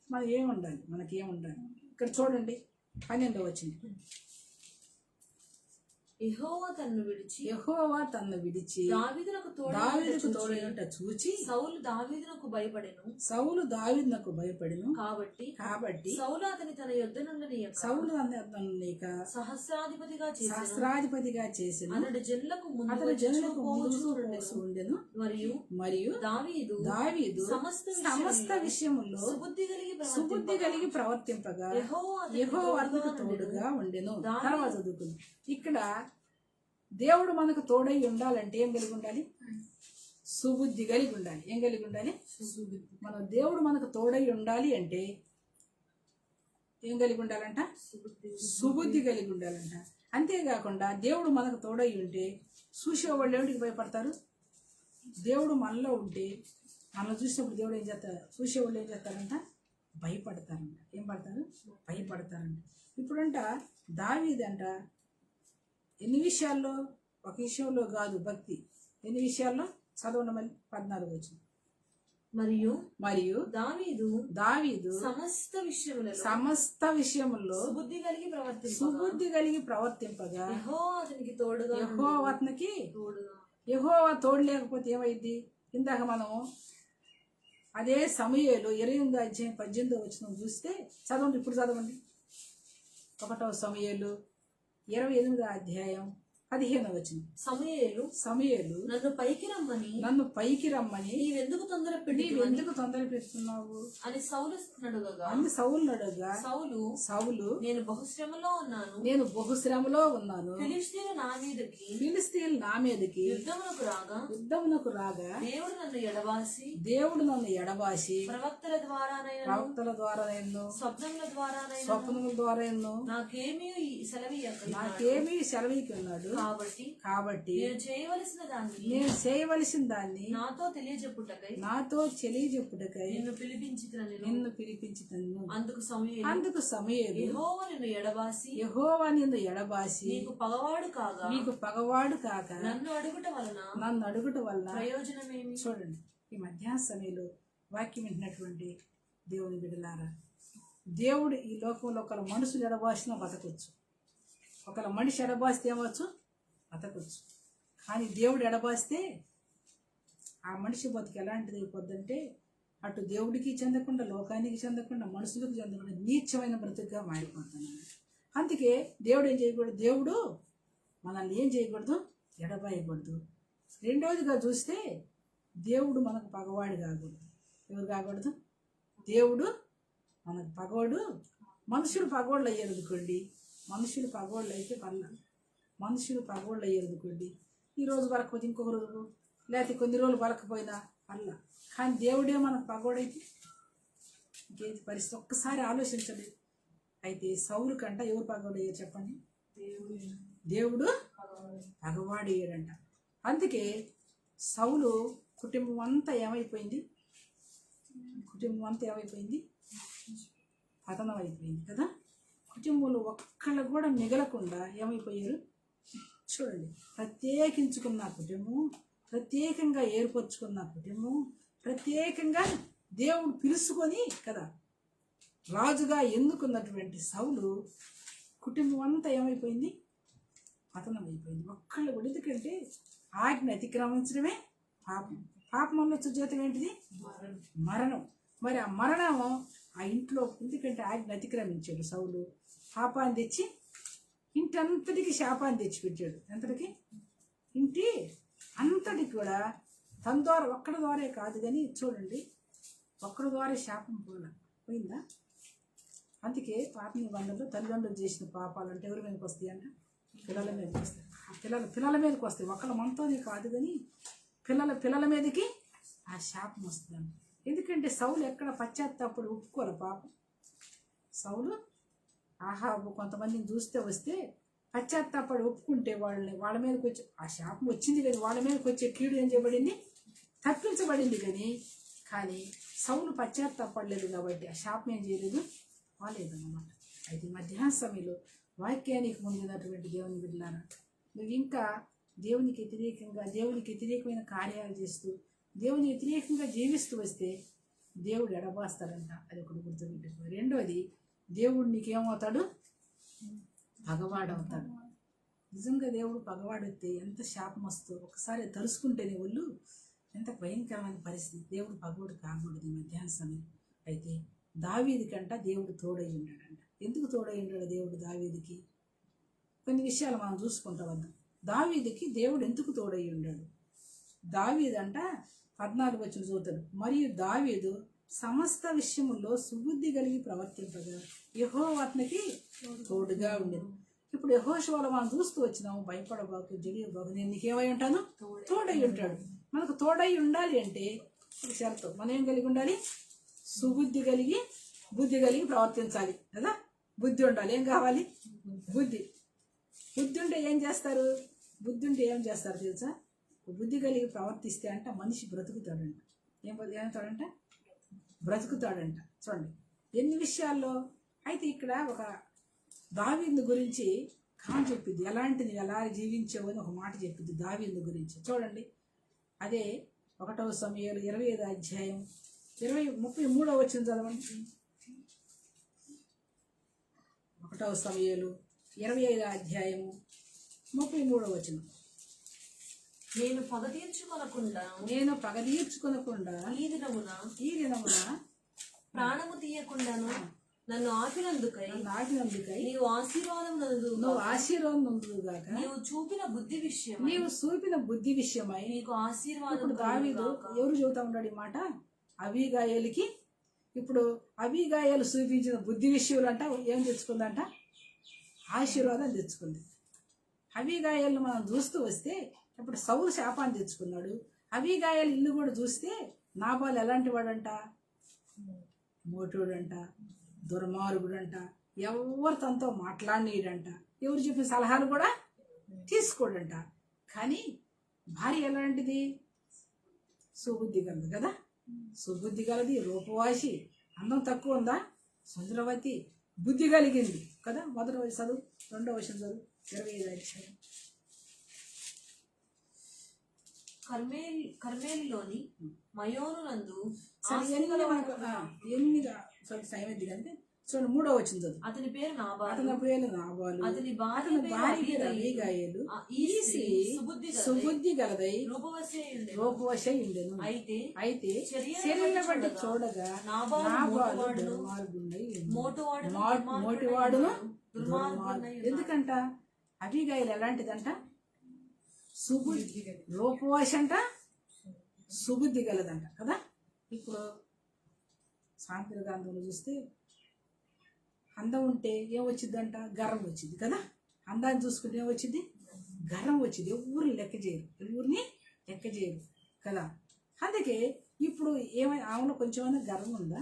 మనం ఏం ఉండాలి? మనకేం ఉండాలి? ఇక్కడ చూడండి 12వ వచనం. యెహోవా తన్ను విడిచి దావీదునకు తోడైయుంట చూచి సౌలు దావీదునకు భయపడెను. కాబట్టి సౌలు అతని తన యొద్ద నుండి సహస్రాధిపతిగా చేసి అతడు జనులకు ఉండెను. మరియు దావీదు సమస్త విషయములో సుబుద్ధి కలిగి ప్రవర్తింపగా యెహోవా అతనికి తోడుగా ఉండెను. తర్వాత చదువుకుంది. ఇక్కడ దేవుడు మనకు తోడై ఉండాలంటే ఏం కలిగి ఉండాలి? సుబుద్ధి కలిగి ఉండాలి. ఏం కలిగి ఉండాలి? మన దేవుడు మనకు తోడై ఉండాలి అంటే ఏం కలిగి ఉండాలంట? సుబుద్ధి కలిగి ఉండాలంట. అంతేకాకుండా దేవుడు మనకు తోడై ఉంటే చూసేవాళ్ళు ఏమిటికి భయపడతారు? దేవుడు మనలో ఉంటే మనల్ని చూసినప్పుడు దేవుడు ఏం చేస్తారు? చూసేవాళ్ళు ఏం చేస్తారంట? భయపడతారంట. ఏం పడతారు? భయపడతారంట. ఇప్పుడంట దావీదంట ఎన్ని విషయాల్లో, ఒక విషయంలో కాదు భక్తి, ఎన్ని విషయాల్లో చదవండి మళ్ళీ 14 వచ్చింది. మరియు దావీదు సమస్త విషయములో సుబుద్ధి కలిగి ప్రవర్తింపగా యెహోవా తోడు లేకపోతే ఏమైంది? ఇందాక మనము అదే సమూయేలు 28వ అధ్యాయం 18వ వచనం చూస్తే చదవండి, ఇప్పుడు చదవండి. 1వ సమూయేలు 28వ అధ్యాయం 15వ వచనం. సమూయేలు నన్ను పైకి రమ్మని నీవెందుకు తొందర పెడుతున్నావు అని సౌలు అడుగగా సౌలు నేను బహుశ్రమలో ఉన్నాను, ఫిలిష్తీయులు నా మీదకి యుద్ధమునకు రాగా దేవుడు నన్ను ఎడబాసి ప్రవక్తల ద్వారానైను స్వప్నముల ద్వారా నాకేమీ సెలవీకున్నాడు. కాబట్టి నేను చేయవలసిన దాన్ని నాతో తెలియజెప్పుటకై నిన్ను పిలిపించుటను. అందుకు సమూయేలు యెహోవా నిన్ను ఎడబాసి నీకు పగవాడు కాక నన్ను అడుగుట వలన ప్రయోజనమేమి? చూడండి, ఈ మధ్యాహ్న సమయంలో వాక్యం వింటున్నటువంటి దేవుని బిడ్డలారా, దేవుడు ఈ లోకంలో ఒకళ్ళ మనుషులు ఎడబాసినా బతకొచ్చు, ఒకళ్ళ మనిషి ఎడబాస్తే ఏమవచ్చు? బతకొచ్చు. కానీ దేవుడు ఎడబాస్తే ఆ మనిషి బతుకు ఎలాంటిది అయిపోద్దంటే అటు దేవుడికి చెందకుండా, లోకానికి చెందకుండా, మనుషులకు చెందకుండా నీచమైన బ్రతుకుగా మారిపోతున్నాడు. అందుకే దేవుడు ఏం చేయకూడదు? దేవుడు మనల్ని ఏం చేయకూడదు? ఎడబాయకూడదు. రెండవదిగా చూస్తే దేవుడు మనకు పగవాడు కాకూడదు. ఎవరు కాకూడదు? దేవుడు మనకు పగవాడు. మనుషులు పగవాళ్ళు అయ్యారు అనుకోండి, మనుషులు పగవాళ్ళు అయితే అనుకోండి, ఈరోజు బలకపోతే ఇంకొక రోజు, లేకపోతే కొన్ని రోజులు బలకపోయినా పర్లా. కానీ దేవుడే మనకు పగవాడైతే ఇంకేది పరిస్థితి? ఒక్కసారి ఆలోచించండి. అయితే సౌలు కంట ఎవరు పగవాడు అయ్యారు చెప్పండి? దేవుడు పగవాడు అయ్యాడంట. అందుకే సౌలు కుటుంబం అంతా ఏమైపోయింది? పతనం అయిపోయింది కదా. కుటుంబంలో ఒక్కళ్ళు కూడా మిగలకుండా ఏమైపోయారు? చూడండి, ప్రత్యేకించుకున్న కుటుంబం, ప్రత్యేకంగా ఏర్పరచుకున్న కుటుంబం, ప్రత్యేకంగా దేవుడు పిలుచుకొని కదా రాజుగా ఎన్నుకున్నటువంటి సౌలు కుటుంబం అంతా ఏమైపోయింది? పతనం అయిపోయింది. ఒక్కళ్ళు కూడా. ఎందుకంటే ఆజ్ఞ అతిక్రమించడమే పాపం. పాపం వల్ల వచ్చే జీతం ఏంటిది? మరణం. మరి ఆ మరణం ఆ ఇంట్లో, ఎందుకంటే ఆజ్ఞ అతిక్రమించాడు సౌలు, పాపాన్ని తెచ్చి ఇంటి అంతటికి శాపాన్ని తెచ్చిపెట్టాడు. ఎంతటికి? ఇంటి అంతటికి కూడా తన ద్వారా, ఒక్కడి ద్వారా కాదు కానీ చూడండి, ఒక్కడి ద్వారా శాపం పోయిందా? అందుకే పాప నిబంధనలో తల్లిదండ్రులు చేసిన పాపాలు అంటే ఎవరి మీదకి వస్తాయి అంట? పిల్లల మీదకి వస్తాయి. పిల్లల మీదకి వస్తాయి. ఒకళ్ళ మనతోనే కాదు కానీ పిల్లల మీదకి ఆ శాపం వస్తుంది. ఎందుకంటే సౌలు ఎక్కడ పశ్చాత్తాపడి ఒప్పుకోరు పాపం. సౌలు ఆహాబు కొంతమందిని చూస్తే వస్తే పశ్చాత్తాపడి ఒప్పుకుంటే వాళ్ళ మీదకి వచ్చి ఆ శాపం వచ్చింది కానీ వాళ్ళ మీదకి వచ్చే కీడు ఏం చేయబడింది? తప్పించబడింది కానీ సౌలు పశ్చాత్తాపడలేదు కాబట్టి ఆ శాపం ఏం చేయలేదు? కాలేదన్నమాట. అయితే మధ్యాహ్న సమయంలో వాక్యానికి ముందున్నటువంటి దేవుని బిడ్డలారా, నువ్వు ఇంకా దేవునికి వ్యతిరేకమైన కార్యాలు చేస్తూ దేవుని వ్యతిరేకంగా జీవిస్తూ వస్తే దేవుడు ఎడబాస్తాడంట. అది ఒకటి గుర్తుపెట్టుకో. రెండోది, దేవుడు నీకేమవుతాడు? పగవాడవుతాడు. నిజంగా దేవుడు పగవాడితే ఎంత శాపం వస్తుందో ఒకసారి తరుచుకుంటేనే ఒళ్ళు ఎంత భయంకరమైన పరిస్థితి. దేవుడు పగవాడు కాకూడదు ఈ మధ్యాహ్న సమయం. అయితే దావీది కంట దేవుడు తోడై ఉన్నాడంట. ఎందుకు తోడై ఉన్నాడు దేవుడు దావీదికి? కొన్ని విషయాలు మనం చూసుకుంటా వద్దాం. దావీదికి దేవుడు ఎందుకు తోడై ఉన్నాడు? దావీదంట 14 వచ్చిన చూతాడు. మరియు దావీదు సమస్త విషయముల్లో సుబుద్ధి కలిగి ప్రవర్తింపగా యెహోవా అతనికి తోడుగా ఉండేది. ఇప్పుడు యెహోషువలో మనం చూస్తూ వచ్చినాము, భయపడబాకు, జడియబాకు, నేను నీకేమై ఉంటాను? తోడై ఉంటాడు. మనకు తోడై ఉండాలి అంటే ఒక షరతు, మనం ఏం కలిగి ఉండాలి? సుబుద్ధి కలిగి, బుద్ధి కలిగి ప్రవర్తించాలి కదా. బుద్ధి ఉండాలి. ఏం కావాలి? బుద్ధి. బుద్ధి ఉంటే ఏం చేస్తారు? బుద్ధి ఉంటే ఏం చేస్తారు తెలుసా? బుద్ధి కలిగి ప్రవర్తిస్తే అంట మనిషి బ్రతుకుతాడంట. ఏమవుతాడంట? బ్రతుకుతాడంట. చూడండి ఎన్ని విషయాల్లో. అయితే ఇక్కడ ఒక దావీదు గురించి చెప్పింది, ఎలాంటిది ఎలా జీవించావు అని ఒక మాట చెప్పింది దావీదు గురించి. చూడండి అదే 1 సమూయేలు 25 అధ్యాయం 33 వచనం చదవండి. 1 సమూయేలు 25 అధ్యాయము 33 వచనం. నేను పగ తీర్చుకొనకుండా ఈ దినమున ప్రాణము తీయకుండాను నన్ను ఆపినందుకై నీవు ఆశీర్వాదం నందుగాక నీవు చూపిన బుద్ధి విషయమై నీకు ఆశీర్వాదం. ఇప్పుడు దావీదు ఎవరు చెబుతా ఉన్నాడు ఈ మాట? అబీగాయేలుకి. ఇప్పుడు అబీగాయేలు చూపించిన బుద్ధి విషయంలో అంట ఏం తెచ్చుకుందంట? ఆశీర్వాదం తెచ్చుకుంది. అబీగాయేలు మనం చూస్తూ వస్తే ఇప్పుడు సౌలు శాపాన్ని తెచ్చుకున్నాడు. అబీగాయేలు ఇల్లు కూడా చూస్తే నాబాలు ఎలాంటి వాడంట? మోటోడంట, దుర్మార్గుడంట, ఎవరు తనతో మాట్లాడినీడంట, ఎవరు చెప్పిన సలహాలు కూడా తీసుకోడంట. కానీ భార్య ఎలాంటిది? సుబుద్ధి గలది కదా. సుబుద్ధి గలది, రూపవాసి, అందం తక్కువ ఉందా? సుందరవతి, బుద్ధి కలిగింది కదా. 1వ చదువు 2వ వచనం చదువు 25 అధ్యాయం. కర్మేలులోని మయోనునందు ఎన్నిగా సైమద్ది కంటే చూడండి 3వ వచనం చదువు. అతని పేరు నాబాలు, అతని భార్య పేరు అబీగాయేలు. ఈ స్త్రీ సుబుద్ధి గలదై రూపవశై ఉండెను. అయితే శరీరం బట్టి చూడగా నాబాలు దుర్మార్గుడై మోటివాడును దుర్మార్గుడు. ఎందుకంట? అబీగాయేలు ఎలాంటిదంట? సుబుద్ధి, రూపవశ అంట, సుబుద్ధి గలదంట కదా. ఇప్పుడు సాంఖ్య గ్రంథంలో చూస్తే అందం ఉంటే ఏం వచ్చిందంట? గర్వం వచ్చింది కదా. అందాన్ని చూసుకుంటే ఏం వచ్చింది? గర్వం వచ్చింది. ఎవరిని లెక్క చేయరు కదా. అందుకే ఇప్పుడు ఏమైనా ఆమెలో కొంచెమైనా గర్వం ఉందా?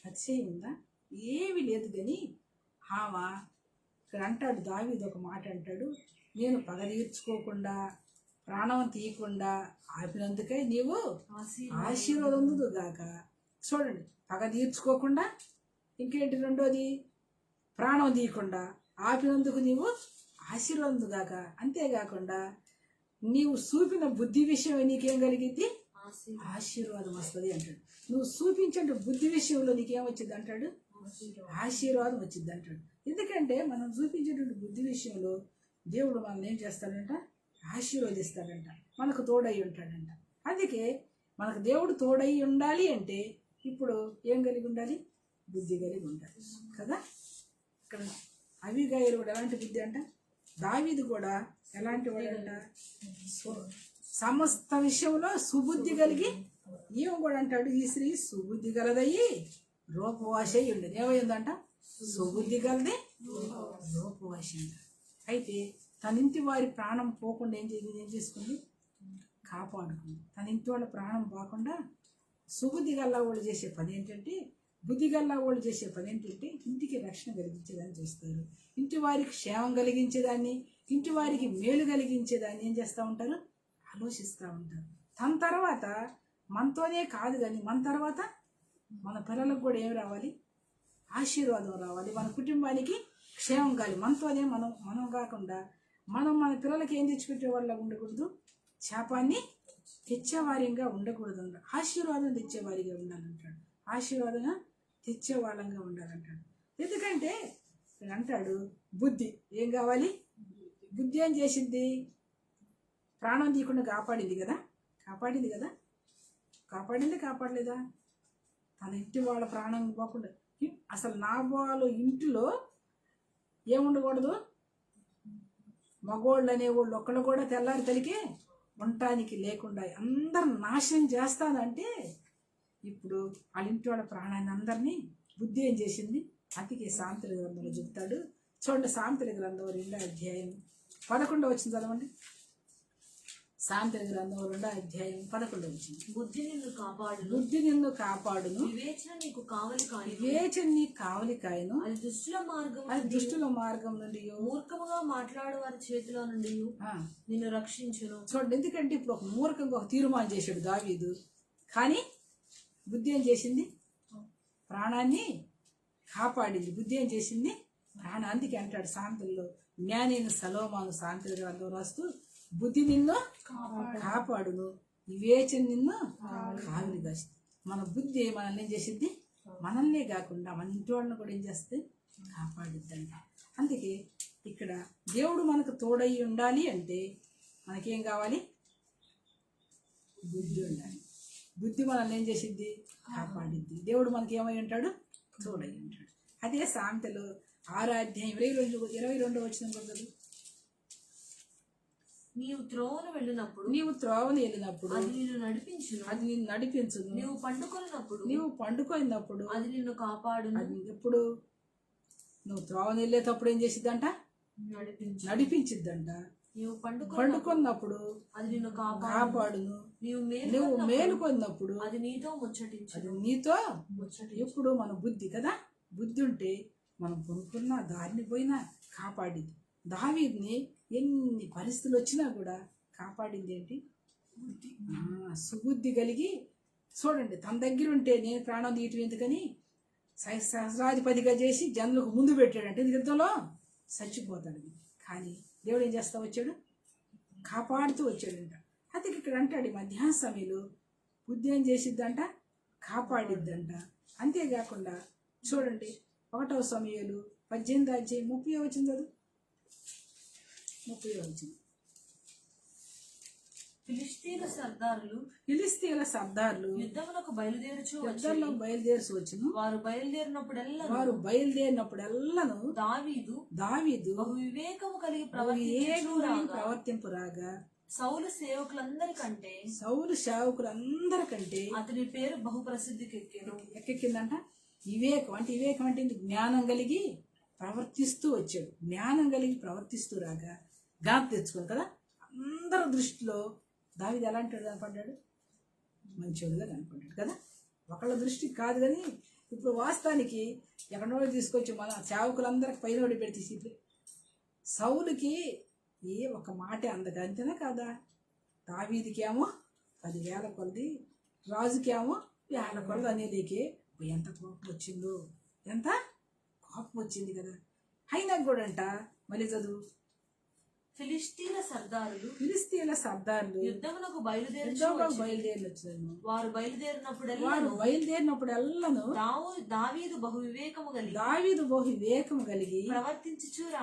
అతిశయం ఉందా? ఏమీ లేదు. కానీ ఆమె ఇక్కడ అంటాడు, దావీదు ఒక మాట అంటాడు, నేను పగ తీర్చుకోకుండా ప్రాణం తీయకుండా ఆపినందుకే నీవు ఆశీర్వాదం గాక. చూడండి, పగ తీర్చుకోకుండా, ఇంకేంటి రెండోది, ప్రాణం తీయకుండా ఆపినందుకు నీవు ఆశీర్వాదం గాక. అంతేకాకుండా నీవు చూపిన బుద్ధి విషయం నీకేం కలిగింది? ఆశీర్వాదం వస్తుంది అంటాడు. నువ్వు చూపించే బుద్ధి విషయంలో నీకేం వచ్చింది అంటాడు? ఆశీర్వాదం వచ్చింది అంటాడు. ఎందుకంటే మనం చూపించేటువంటి బుద్ధి విషయంలో దేవుడు మనల్ని ఏం చేస్తాడంట? ఆశీర్వదిస్తాడంట, మనకు తోడై ఉంటాడంట. అందుకే మనకు దేవుడు తోడై ఉండాలి అంటే ఇప్పుడు ఏం కలిగి ఉండాలి? బుద్ధి కలిగి ఉండాలి కదా. ఇక్కడ అబీగాయేలు కూడా ఎలాంటి బుద్ధి అంట? దావీదు కూడా ఎలాంటి వాడంట? సమస్త విషయంలో సుబుద్ధి కలిగి ఈమె కూడా అంటాడు, ఈ స్త్రీ సుబుద్ధి గలదయ్యి రూపవాసి ఉండేది. ఏమైందంట? సుబుద్ధి గలది, రూపవాసి అంట. అయితే తన ఇంటి వారి ప్రాణం పోకుండా ఏం చేసుకుంది? కాపాడుకుంది. తన ఇంటి వాళ్ళ ప్రాణం పోకుండా సుబుద్ధి గల్లా వాళ్ళు చేసే పని ఏంటంటే, బుద్ధి గల్లా వాళ్ళు చేసే పని ఏంటంటే ఇంటికి రక్షణ కలిగించేదాన్ని చూస్తారు. ఇంటి వారికి క్షేమం కలిగించేదాన్ని, ఇంటి వారికి మేలు కలిగించేదాన్ని ఏం చేస్తూ ఉంటారు? ఆలోచిస్తూ ఉంటారు. తన తర్వాత మనతోనే కాదు కానీ మన తర్వాత మన పిల్లలకు కూడా ఏం రావాలి? ఆశీర్వాదం రావాలి. మన కుటుంబానికి క్షేమం కావాలి. మనతోనే మనం కాకుండా మనం మన పిల్లలకి ఏం తెచ్చిపెట్టే వాళ్ళ ఉండకూడదు? శాపాన్ని తెచ్చేవారిగా ఉండకూడదు. ఆశీర్వాదం తెచ్చేవారిగా ఉండాలంటాడు. ఆశీర్వాదంగా తెచ్చే వాళ్ళంగా ఉండాలంటాడు. ఎందుకంటే అంటాడు బుద్ధి ఏం కావాలి? బుద్ధి ఏం చేసింది? ప్రాణం తీయకుండా కాపాడింది కదా. కాపాడలేదా? తన ఇంటి వాళ్ళ ప్రాణం పోకుండా. అసలు నాబాలు ఇంటిలో ఏముండకూడదు? మగోళ్ళు అనేవాళ్ళు ఒక్కళ్ళు కూడా తెల్లారి తలికే ఉండటానికి లేకుండా అందరు నాశనం చేస్తానంటే ఇప్పుడు వాళ్ళ ఇంటి వాళ్ళ ప్రాణాన్ని అందరినీ బుద్ధి ఏం చేసింది? అందుకే సామెతల గ్రంథంలో చెప్తాడు. చూడండి, సామెతల గ్రంథం 2వ అధ్యాయం 11వ వచనం చదవండి. సామెతల గ్రంథం 2:11. బుద్ధి నిన్ను కాపాడును, బుద్ధి నిన్ను కాపాడును, వివేచన నీకు కావలి కాని, వివేచన నీ కావలి కాయను, అది దుష్టుల మార్గం అది దుష్టుల మార్గం నుండి మూర్ఖముగా మాట్లాడు వారి చేతిలో నుండి నిన్ను రక్షించును. చూడండి, ఎందుకంటే ఇప్పుడు ఒక మూర్ఖంగా ఒక తీర్మానం చేశాడు దావీదు, కానీ బుద్ధి ఏం చేసింది? ప్రాణాన్ని కాపాడింది. బుద్ధి ఏం చేసింది? ప్రాణానికి అంటాడు సామెతల్లో, జ్ఞానైన సలోమాను సామెతల గ్రంథం రాస్తూ, బుద్ధి నిన్ను కాపాడును, వివేచన నిన్ను కావిని కాస్తుంది. మన బుద్ధి మనల్ని ఏం చేసిద్ది? మనల్నే కాకుండా మన ఇంటి వాళ్ళని కూడా ఏం చేస్తుంది? కాపాడిద్దంట. అందుకే ఇక్కడ దేవుడు మనకు తోడై ఉండాలి అంటే మనకేం కావాలి? బుద్ధి ఉండాలి. బుద్ధి మనల్ని ఏం చేసిద్ది? కాపాడిద్ది. దేవుడు మనకి ఏమై ఉంటాడు? తోడై ఉంటాడు. అదే సామెతలు 6:22 వచ్చిన కదా, నీవు త్రోవను వెళ్ళినప్పుడు నీవు త్రోవను వెళ్ళినప్పుడు అది నిన్ను నడిపించును, అది నిన్ను నడిపించును, నీవు పండుకొనినప్పుడు నీవు పండుకొనినప్పుడు అది నిన్ను కాపాడును. అది ఎప్పుడు నువ్వు త్రోవను వెళ్ళేటప్పుడు ఏం చేసిద్దంట? నడిపించిద్దంట. నీవు పండుకొన్నప్పుడు అది నిన్ను కాపాడును, నీవు నువ్వు మేలుకొన్నప్పుడు అది నీతో ముచ్చటించు. అది నీతో ఎప్పుడు మన బుద్ధి కదా, బుద్ధి ఉంటే మనం కొనుక్కున్న దారిని పోయినా కాపాడింది. దావీదుని ఎన్ని పరిస్థితులు వచ్చినా కూడా కాపాడింది ఏంటి? సుబుద్ధి కలిగి. చూడండి, తన దగ్గర ఉంటే నేను ప్రాణం తీయటం ఎందుకని సహస్రాధిపతిగా చేసి జనులకు ముందు పెట్టాడంటే యుద్ధంలో చచ్చిపోతాడు. కానీ దేవుడు ఏం చేస్తా వచ్చాడు? కాపాడుతూ వచ్చాడంట. అది ఇక్కడ అంటాడు, ఈ మధ్యాహ్న సమయంలో బుద్ధి ఏం చేసిద్దంట? కాపాడిద్దంట. అంతేకాకుండా చూడండి, 1 సమూయేలు 18:30 వచ్చింది కదా, 30 వచ్చింది. ఫిలిస్తీన్ల సర్దారులు యుద్ధములకు బయలుదేరుచు వచ్చును. వారు బయలుదేరినప్పుడెల్లను దావీదు బహు వివేకము కలిగి ప్రవర్తింపురాగా సౌలు సేవకులందరికంటే అతని పేరు బహు ప్రసిద్ధికి ఎక్కిందంట. వివేకం అంటే జ్ఞానం కలిగి ప్రవర్తిస్తూ వచ్చాడు. జ్ఞానం కలిగి ప్రవర్తిస్తూ రాగా జ్ఞాపకం తెచ్చుకోను కదా, అందరి దృష్టిలో దావీదు ఎలాంటి కనపడ్డాడు? మంచోడుగా కనపడ్డాడు కదా. ఒకళ్ళ దృష్టికి కాదు, కానీ ఇప్పుడు వాస్తవానికి ఎక్కడో తీసుకొచ్చి మన సేవకులందరికి పైన పెడితే సౌలుకి ఒక మాట అందక అంతేనా కాదా? దావీదికేమో 10,000 కొలది, రాజుకేమో 1,000 కొలది అనేదికి ఎంత కోపం వచ్చిందో, ఎంత కోపం వచ్చింది కదా. అయినా కూడా అంట, మళ్ళీ చదువు, ఫిలిస్తీన్ల సర్దారులు యుద్ధమునకు బయలుదేరినొచ్చాను. వారు బయలుదేరినప్పుడెల్లను దావీదు బహు వివేకము కలిగి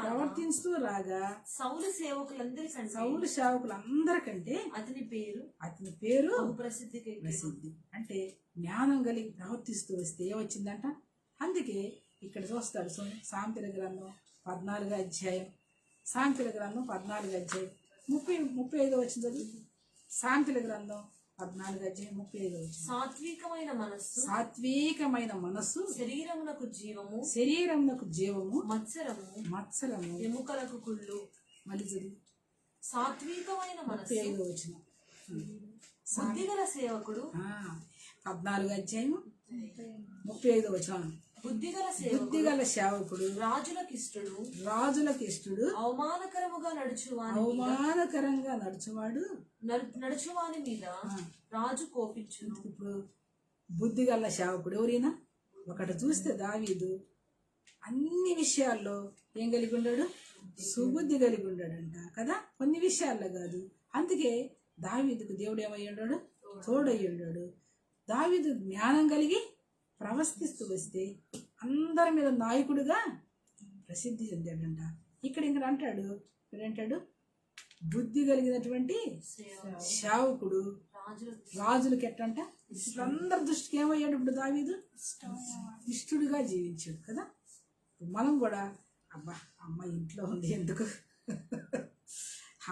ప్రవర్తించుతూ రాగా సౌలు సేవకులందరికంటే అతని పేరు ప్రసిద్ధి. అంటే జ్ఞానం కలిగి ప్రవర్తిస్తూ వస్తే ఏమొచ్చిందంట? అందుకే ఇక్కడ చూస్తాడు సామెతల గ్రంథం 14వ అధ్యాయం, సామెతల గ్రంథం 14వ అధ్యాయం 35 వచ్చింది. సామెతల గ్రంథం 14వ అధ్యాయం 35 వచ్చింది. సాత్వికమైన మనస్సు శరీరమునకు జీవము, మత్సరము ఎముకలకు కుళ్ళు. మళ్ళీ చదువు, సాత్వికమైన మనస్సు 35 వచ్చిన. బుద్ధిగల సేవకుడు 14వ అధ్యాయం 35 వచ్చిన. బుద్ధిగల సేవకుడు రాజులకు ఇష్టడు, అవమానకరంగా నడుచువాని మీద రాజు కోపించును. ఇప్పుడు బుద్ధిగల సేవకుడు ఎవరైనా ఒకటి చూస్తే దావీదు అన్ని విషయాల్లో ఏం కలిగి ఉన్నాడు? సుబుద్ధి కలిగి ఉన్నాడంట కదా, కొన్ని విషయాల్లో కాదు. అందుకే దావీదుకు దేవుడు ఏమై ఉన్నాడు? తోడై ఉన్నాడు. దావీదు జ్ఞానం కలిగి ప్రవర్తిస్తూ వస్తే అందరి మీద నాయకుడిగా ప్రసిద్ధి చెందాడంట. ఇక్కడ అంటాడు, బుద్ధి కలిగినటువంటి సేవకుడు రాజులకి ఎట్టంట అందరి దృష్టికి ఏమయ్యాడు? ఇప్పుడు దావీదు ఇష్టడుగా జీవించాడు కదా. మనం కూడా అమ్మ ఇంట్లో ఉంది, ఎందుకు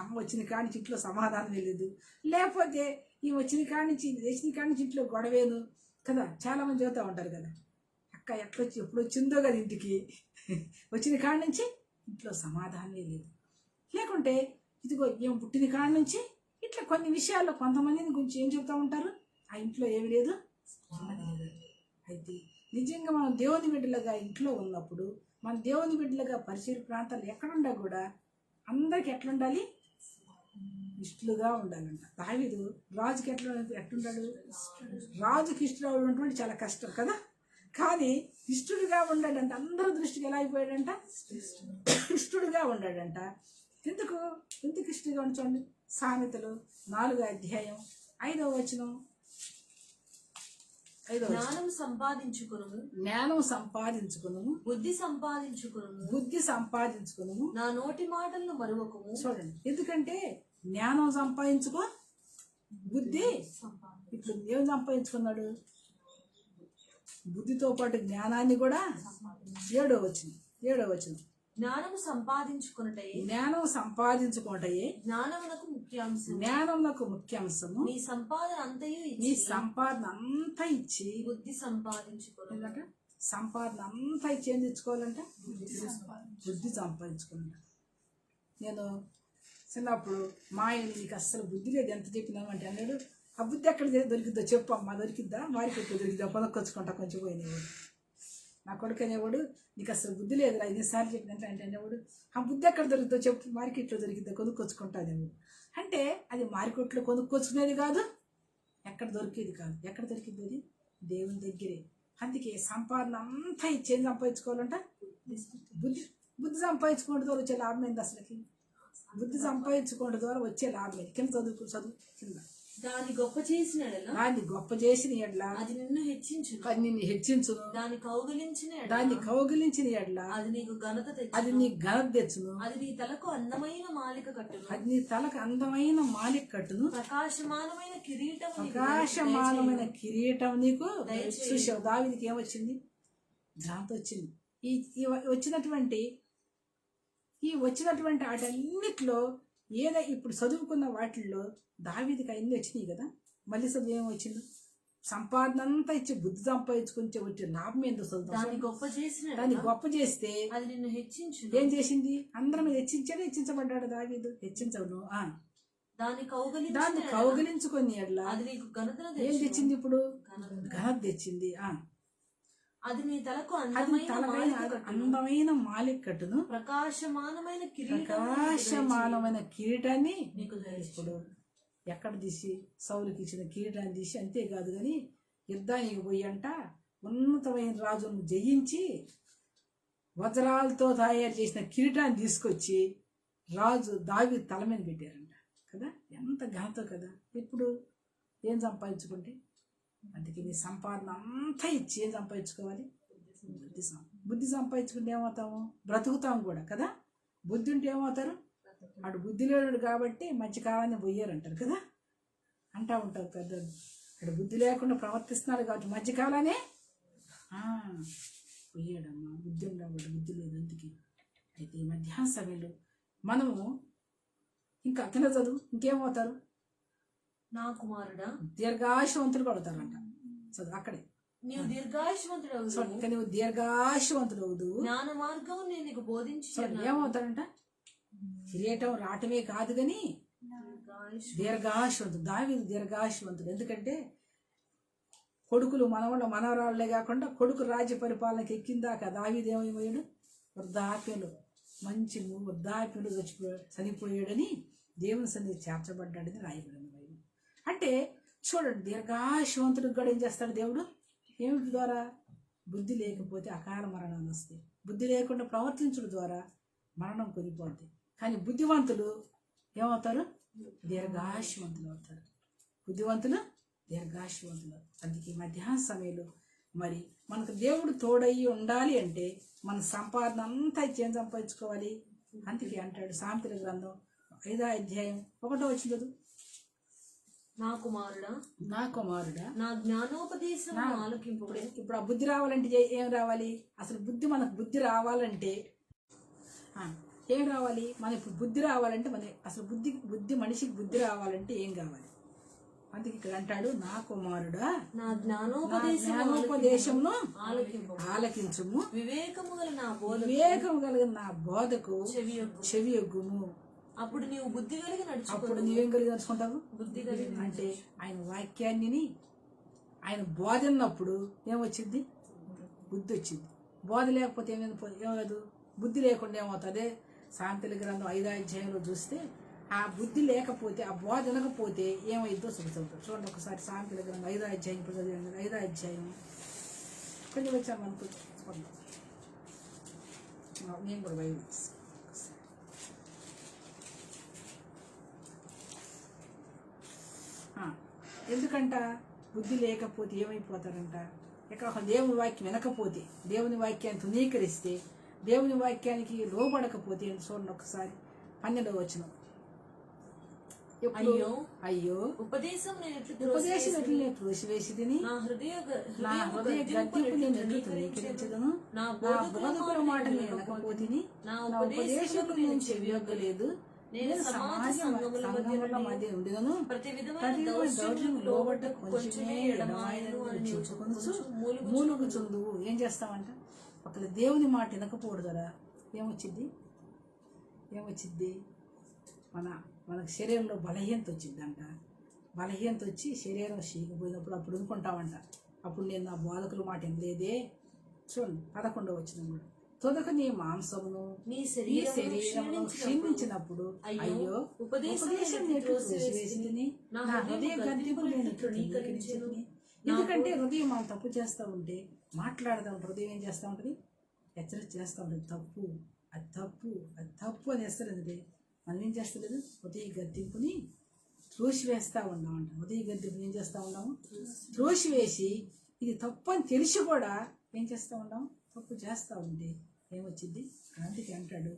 అమ్మ వచ్చిన కాడి నుంచి ఇంట్లో సమాధానం లేదు, లేకపోతే ఈ వచ్చిన కాడి నుంచి ఇంట్లో గొడవేను కదా. చాలామంది చదువుతూ ఉంటారు కదా, అక్క ఎప్పుడు వచ్చిందో కదా ఇంటికి, వచ్చిన కాడి నుంచి ఇంట్లో సమాధానమే లేదు. లేకుంటే ఇదిగో ఏం పుట్టిన కాడి నుంచి ఇట్లా కొన్ని విషయాల్లో కొంతమందిని గురించి ఏం చెబుతూ ఉంటారు, ఆ ఇంట్లో ఏమి లేదు ఉన్నది లేదు. అయితే నిజంగా మనం దేవుని బిడ్డలుగా ఇంట్లో ఉన్నప్పుడు, మన దేవుని బిడ్డలుగా పరిసర ప్రాంతాలు ఎక్కడుండా కూడా అందరికి ఎట్లుండాలి, ఇష్టలుగా ఉండాలంట. దావీదు రాజుకి ఎట్లుంటాడు, రాజుకి ఇష్టం ఉన్నటువంటి చాలా కష్టం కదా, కానీ ఇష్టడుగా ఉండాడంట. అందరూ దృష్టికి ఎలా అయిపోయాడంట, ఇష్టడుగా ఉండాడంట. ఎందుకు ఇష్టగా ఉంచండి. సామెతలు 4వ అధ్యాయం 5వ వచనం. జ్ఞానం సంపాదించుకును, బుద్ధి సంపాదించుకును, నా నోటి మాటలను మరువకము. చూడండి, ఎందుకంటే జ్ఞానం సంపాదించుకో, బుద్ధి ఇప్పుడు ఏం సంపాదించుకున్నాడు, బుద్ధితో పాటు జ్ఞానాన్ని కూడా. 7వ వచనం. జ్ఞానం సంపాదించుకున్నటయే జ్ఞానమునకు ముఖ్యాంశము. నీ సంపాదన అంతా ఇచ్చి బుద్ధి సంపాదించుకోవాలంట. సంపాదన అంతా ఇచ్చి ఏం తెచ్చుకోవాలంట, బుద్ధి సంపాదించుకోవాలంట. నేను చిన్నప్పుడు మా ఆయన నీకు అస్సలు బుద్ధి లేదు, ఎంత చెప్పినావు అంటే అన్నాడు, ఆ బుద్ధి ఎక్కడ దొరికిద్దో చెప్పు అమ్మా, దొరికిద్దా మార్కెట్ దొరికిద్దా, కొనుక్కొచ్చుకుంటా కొంచెం పోయినవాడు. నా కొడుకు అనేవాడు, నీకు అసలు బుద్ధి లేదు 5 సార్లు చెప్పినంటే అంటే అనేవాడు, ఆ బుద్ధి ఎక్కడ దొరుకుతుందో చెప్పు, మార్కెట్లో దొరికిద్దా కొనుక్కొచ్చుకుంటానేమో అంటే, అది మార్కెట్లో కొనుక్కొచ్చుకునేది కాదు, ఎక్కడ దొరికేది కాదు. ఎక్కడ దొరికింది అది, దేవుని దగ్గరే. అందుకే సంపాదన అంతా ఇచ్చేది సంపాదించుకోవాలంట, బుద్ధి సంపాదించుకోవడం ద్వారా వచ్చే లాభం ఏంది అసలుకి, బుద్ధి సంపాదించుకోవడం ద్వారా వచ్చే లాభం ఏంది. కింద చదువు కింద. దాన్ని గొప్ప చేసిన ఎడ్ల అది నిన్ను హెచ్చించును, దాన్ని కౌగిలించిన ఎడ్ల అది నీకు ఘనత తెచ్చును, అది నీ తలకు అందమైన మాలిక కట్టును, ప్రకాశమానమైన కిరీటం నీకు. చూసావు దావీదుకి ఏమొచ్చింది, ఘనత వచ్చింది. ఈ వచ్చినటువంటి వాటన్నిటిలో ఇప్పుడు చదువుకున్న వాటిల్లో దావీదుకి అన్ని వచ్చినాయి కదా. మళ్ళీ చదువు ఏమొచ్చింది, సంపాదన అంతా ఇచ్చి బుద్ధి సంపాదించుకుంటే వచ్చే లాభం ఏందో చదువు. దాన్ని గొప్ప చేస్తే అది నిన్ను హెచ్చించు. ఏం చేసింది, అందరం హెచ్చించబడ్డాడు దావీదు. హెచ్చించవు దాన్ని కౌగిలించుకొని ఎడ్ల అది నీకు ఘనత ఏం తెచ్చింది, ఇప్పుడు ఘనత తెచ్చింది. అది నీ తలకు అందమైన మాలిక కట్టును, ప్రకాశమానమైన కిరీటాన్ని ఇప్పుడు ఎక్కడ తీసి సౌలుకి ఇచ్చిన కిరీటాన్ని తీసి, అంతేకాదు కానీ యుద్ధానికి పోయి అంట ఉన్నతమైన రాజును జయించి వజ్రాలతో తయారు చేసిన కిరీటాన్ని తీసుకొచ్చి రాజు దావీదు తల మీద పెట్టారంట కదా. ఎంత ఘనత కదా. ఇప్పుడు ఏం సంపాదించుకుంటే, అందుకే నీ సంపాదన అంతా ఇచ్చి ఏం సంపాదించుకోవాలి, బుద్ధి సంపాదించుకుంటే ఏమవుతాము, బ్రతుకుతాము కూడా కదా. బుద్ధి ఉంటే ఏమవుతారు, వాడు బుద్ధి లేడు కాబట్టి మధ్యకాలాన్ని పోయారంటారు కదా, అంటూ ఉంటారు పెద్దలు. అక్కడ బుద్ధి లేకుండా ప్రవర్తిస్తున్నారు కాబట్టి మధ్యకాలానే పోయాడమ్మా, బుద్ధి ఉండకూడదు, బుద్ధి లేదు అందుకే. అయితే ఈ మధ్యాహ్న సమయంలో మనము ఇంకా కింద చదువు, ఇంకేమవుతారు, నా కుమారుడా దీర్ఘాయుషవంతులు పడతారంట. చదువు అక్కడే, నీవు దీర్ఘాయుషవంతుడు, నువ్వు దీర్ఘాయుషవంతుడు, జ్ఞాన మార్గం నేను నీకు బోధించి. ఏమవుతాడంట, కిరీటం రావటమే కాదు కానీ దీర్ఘాయుషవంతుడు. దావీదు దీర్ఘాయుషవంతుడు. ఎందుకంటే కొడుకులు మనవరాళ్లే కాకుండా కొడుకు రాజ్య పరిపాలనకి ఎక్కిందాక దావీదు ఏమైపోయాడు, వృద్ధాప్యంలో చనిపోయాడని దేవుని సన్నిధి చేర్చబడ్డాడని రాయబడింది. అంటే చూడండి, దీర్ఘాయుషవంతుడికి కూడా ఏం చేస్తాడు దేవుడు, ఏమిటి ద్వారా, బుద్ధి లేకపోతే అకాల మరణాలు వస్తాయి. బుద్ధి లేకుండా ప్రవర్తించడం ద్వారా మరణం కొనిపోద్ది. కానీ బుద్ధివంతులు ఏమవుతారు, దీర్ఘాయుషవంతులు అవుతారు. బుద్ధివంతులు దీర్ఘాయుషవంతులు. అందుకే మధ్యాహ్న సమయంలో మరి మనకు దేవుడు తోడయ్యి ఉండాలి అంటే మన సంపాదన అంతా ఏం సంపాదించుకోవాలి. అందుకే అంటాడు సామెతల గ్రంథం 5వ అధ్యాయం 1వ వచనం, నా కుమారుడా నా జ్ఞానోపదేశం ఆలకింపు. ఇప్పుడు ఆ బుద్ధి రావాలంటే ఏం రావాలి, అసలు మనకు బుద్ధి రావాలంటే ఏం రావాలి, మన ఇప్పుడు బుద్ధి రావాలంటే అసలు బుద్ధి మనిషికి బుద్ధి రావాలంటే ఏం కావాలి. అందుకే ఇక్కడ అంటాడు, నా కుమారుడా నా జ్ఞానోపదేశమును ఆలకించుము, వివేకము కలిగిన నా బోధకు చెవియొగ్గుము. అప్పుడు నీవు బుద్ధి కలిగి నడుచుకో. అప్పుడు నీవేం కలిగి నడుచుకుంటావు? బుద్ధి కలిగి అంటే ఆయన వాక్యాన్ని ఆయన బోధ ఉన్నప్పుడు ఏమొచ్చింది? బుద్ధి వచ్చింది. బోధ లేకపోతే ఏమలేదు, బుద్ధి లేకుండా ఏమవుతుంది? సామెతల గ్రంథం 5వ అధ్యాయంలో చూస్తే ఆ బుద్ధి లేకపోతే, ఆ బోధ వినకపోతే ఏమైందో చెబుతాడు. చూడండి ఒకసారి సామెతల గ్రంథం 5వ అధ్యాయం, ఇప్పుడు చదివాను 5వ అధ్యాయం కొంచెం వచ్చాము అనుకో. నేను కూడా బైబిల్ ఎందుకంట బుద్ధి లేకపోతే ఏమైపోతారంట? ఎక్కడ దేవుని వాక్యం వినకపోతే, దేవుని వాక్యాన్ని తునీకరిస్తే, దేవుని వాక్యానికి లోబడకపోతే, చూడండి ఒకసారి 12వ వచనం. అయ్యో అయ్యో ఉపదేశం ఉపదేశం ఎట్లు నేను త్రోసివేసి తిని, నా హృదయ నా హృదయ గద్దింపు నేను ఎట్లు తునీకరించదను, నా బోధకుల మాట నేను వినకపోతిని, నా ఉపదేశకులు నేను చెవియొగ్గలేదు, నేను సంఘముల మధ్య ఉండేదను, ప్రతి విధమైన దౌర్జన్యం లోబడ్డ కొంచెమే ఎడమాయను అని చెప్పుకొనుచు మూలుగుచుందువు. ఏం చేస్తామంట? ఒకవేళ దేవుని మాట వినకపోడుదరా ఏమొచ్చింది? మనకు శరీరంలో బలహీనత వచ్చిందంట. బలహీనత వచ్చి శరీరం చీకిపోయినప్పుడు అప్పుడు అనుకుంటామంట, అప్పుడు నేను నా బోధకుల మాట వినలేదే. చూడండి 11వ వచనం కూడా, తొదక నీ మాంసమును నీ శరీరమును క్షీణించినప్పుడు అయ్యో ఉపదేశం నేర్చు త్రోసివేసితిని, నా హృదయ గద్దింపు నేను తునీకరించితిని. ఎందుకంటే హృదయం మనం తప్పు చేస్తూ ఉంటే మాట్లాడదాం, హృదయం ఏం చేస్తూ ఉంటుంది? హెచ్చరిక చేస్తూ ఉంటుంది. తప్పు, అది తప్పు, అది తప్పు అని వేస్తారంటే మనం ఏం చేస్తలేదు? హృదయ గద్దింపుని త్రోసివేస్తూ ఉన్నామంట. హృదయ గద్దింపుని ఏం చేస్తూ ఉన్నాము? త్రోసివేసి ఇది తప్పు అని తెలిసి కూడా ఏం చేస్తూ ఉన్నాము? తప్పు చేస్తూ ఉంటే ఏమొచ్చింది? అందుకే అంటాడు,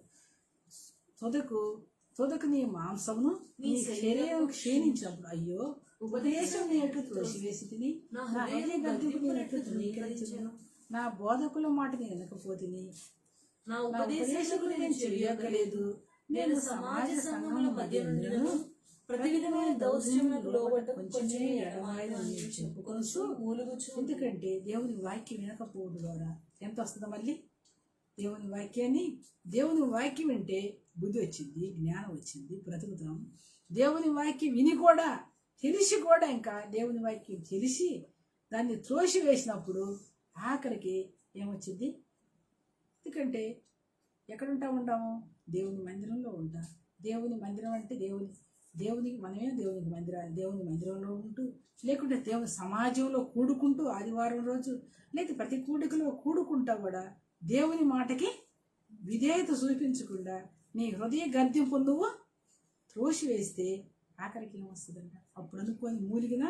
తొదకు నీ మాంసమును నీ శరీరం క్షీణించినప్పుడు అయ్యో ఉపదేశం నేటు త్రోసివేసి తిని, నా హృదయ గద్దింపు నేనట్లు ధృవీకరించను, నా బోధకుల మాట నేను వినకపోతిని, నా ఉపదేశకులు నేను చెవియొగ్గలేదు, నేను సమాజ సంఘముల మధ్య నుండినను, ప్రతి విధమైన దౌర్జన్యములకు లోబడ్డ కొంచెమే ఎడమాయని చెప్పుకొనుచు మూలుగుచు. ఎందుకంటే దేవుని వాక్యం వినకపోవడం ద్వారా ఎంత వస్తుందో? మళ్ళీ దేవుని వాక్యం వింటే బుద్ధి వచ్చింది, జ్ఞానం వచ్చింది, బ్రతుకుతాం. దేవుని వాక్యం విని కూడా తెలిసి కూడా ఇంకా దేవుని వాక్యం తెలిసి దాన్ని త్రోసి వేసినప్పుడు ఆఖరికి ఏమొచ్చింది? ఎందుకంటే ఎక్కడుంటా ఉంటాము? దేవుని మందిరంలో ఉంటా. దేవుని మందిరం అంటే దేవునికి మనమే దేవుని మందిరంలో ఉంటూ, లేకుంటే దేవుని సమాజంలో కూడుకుంటూ ఆదివారం రోజు లేదా ప్రతి కూడికలో కూడుకుంటా కూడా దేవుని మాటకి విధేయత చూపించకుండా నీ హృదయ గద్దింపు నువ్వు త్రోసివేస్తే ఆఖరికి ఏమొస్తుందంట? అప్పుడు అనుకొని మూలిగిన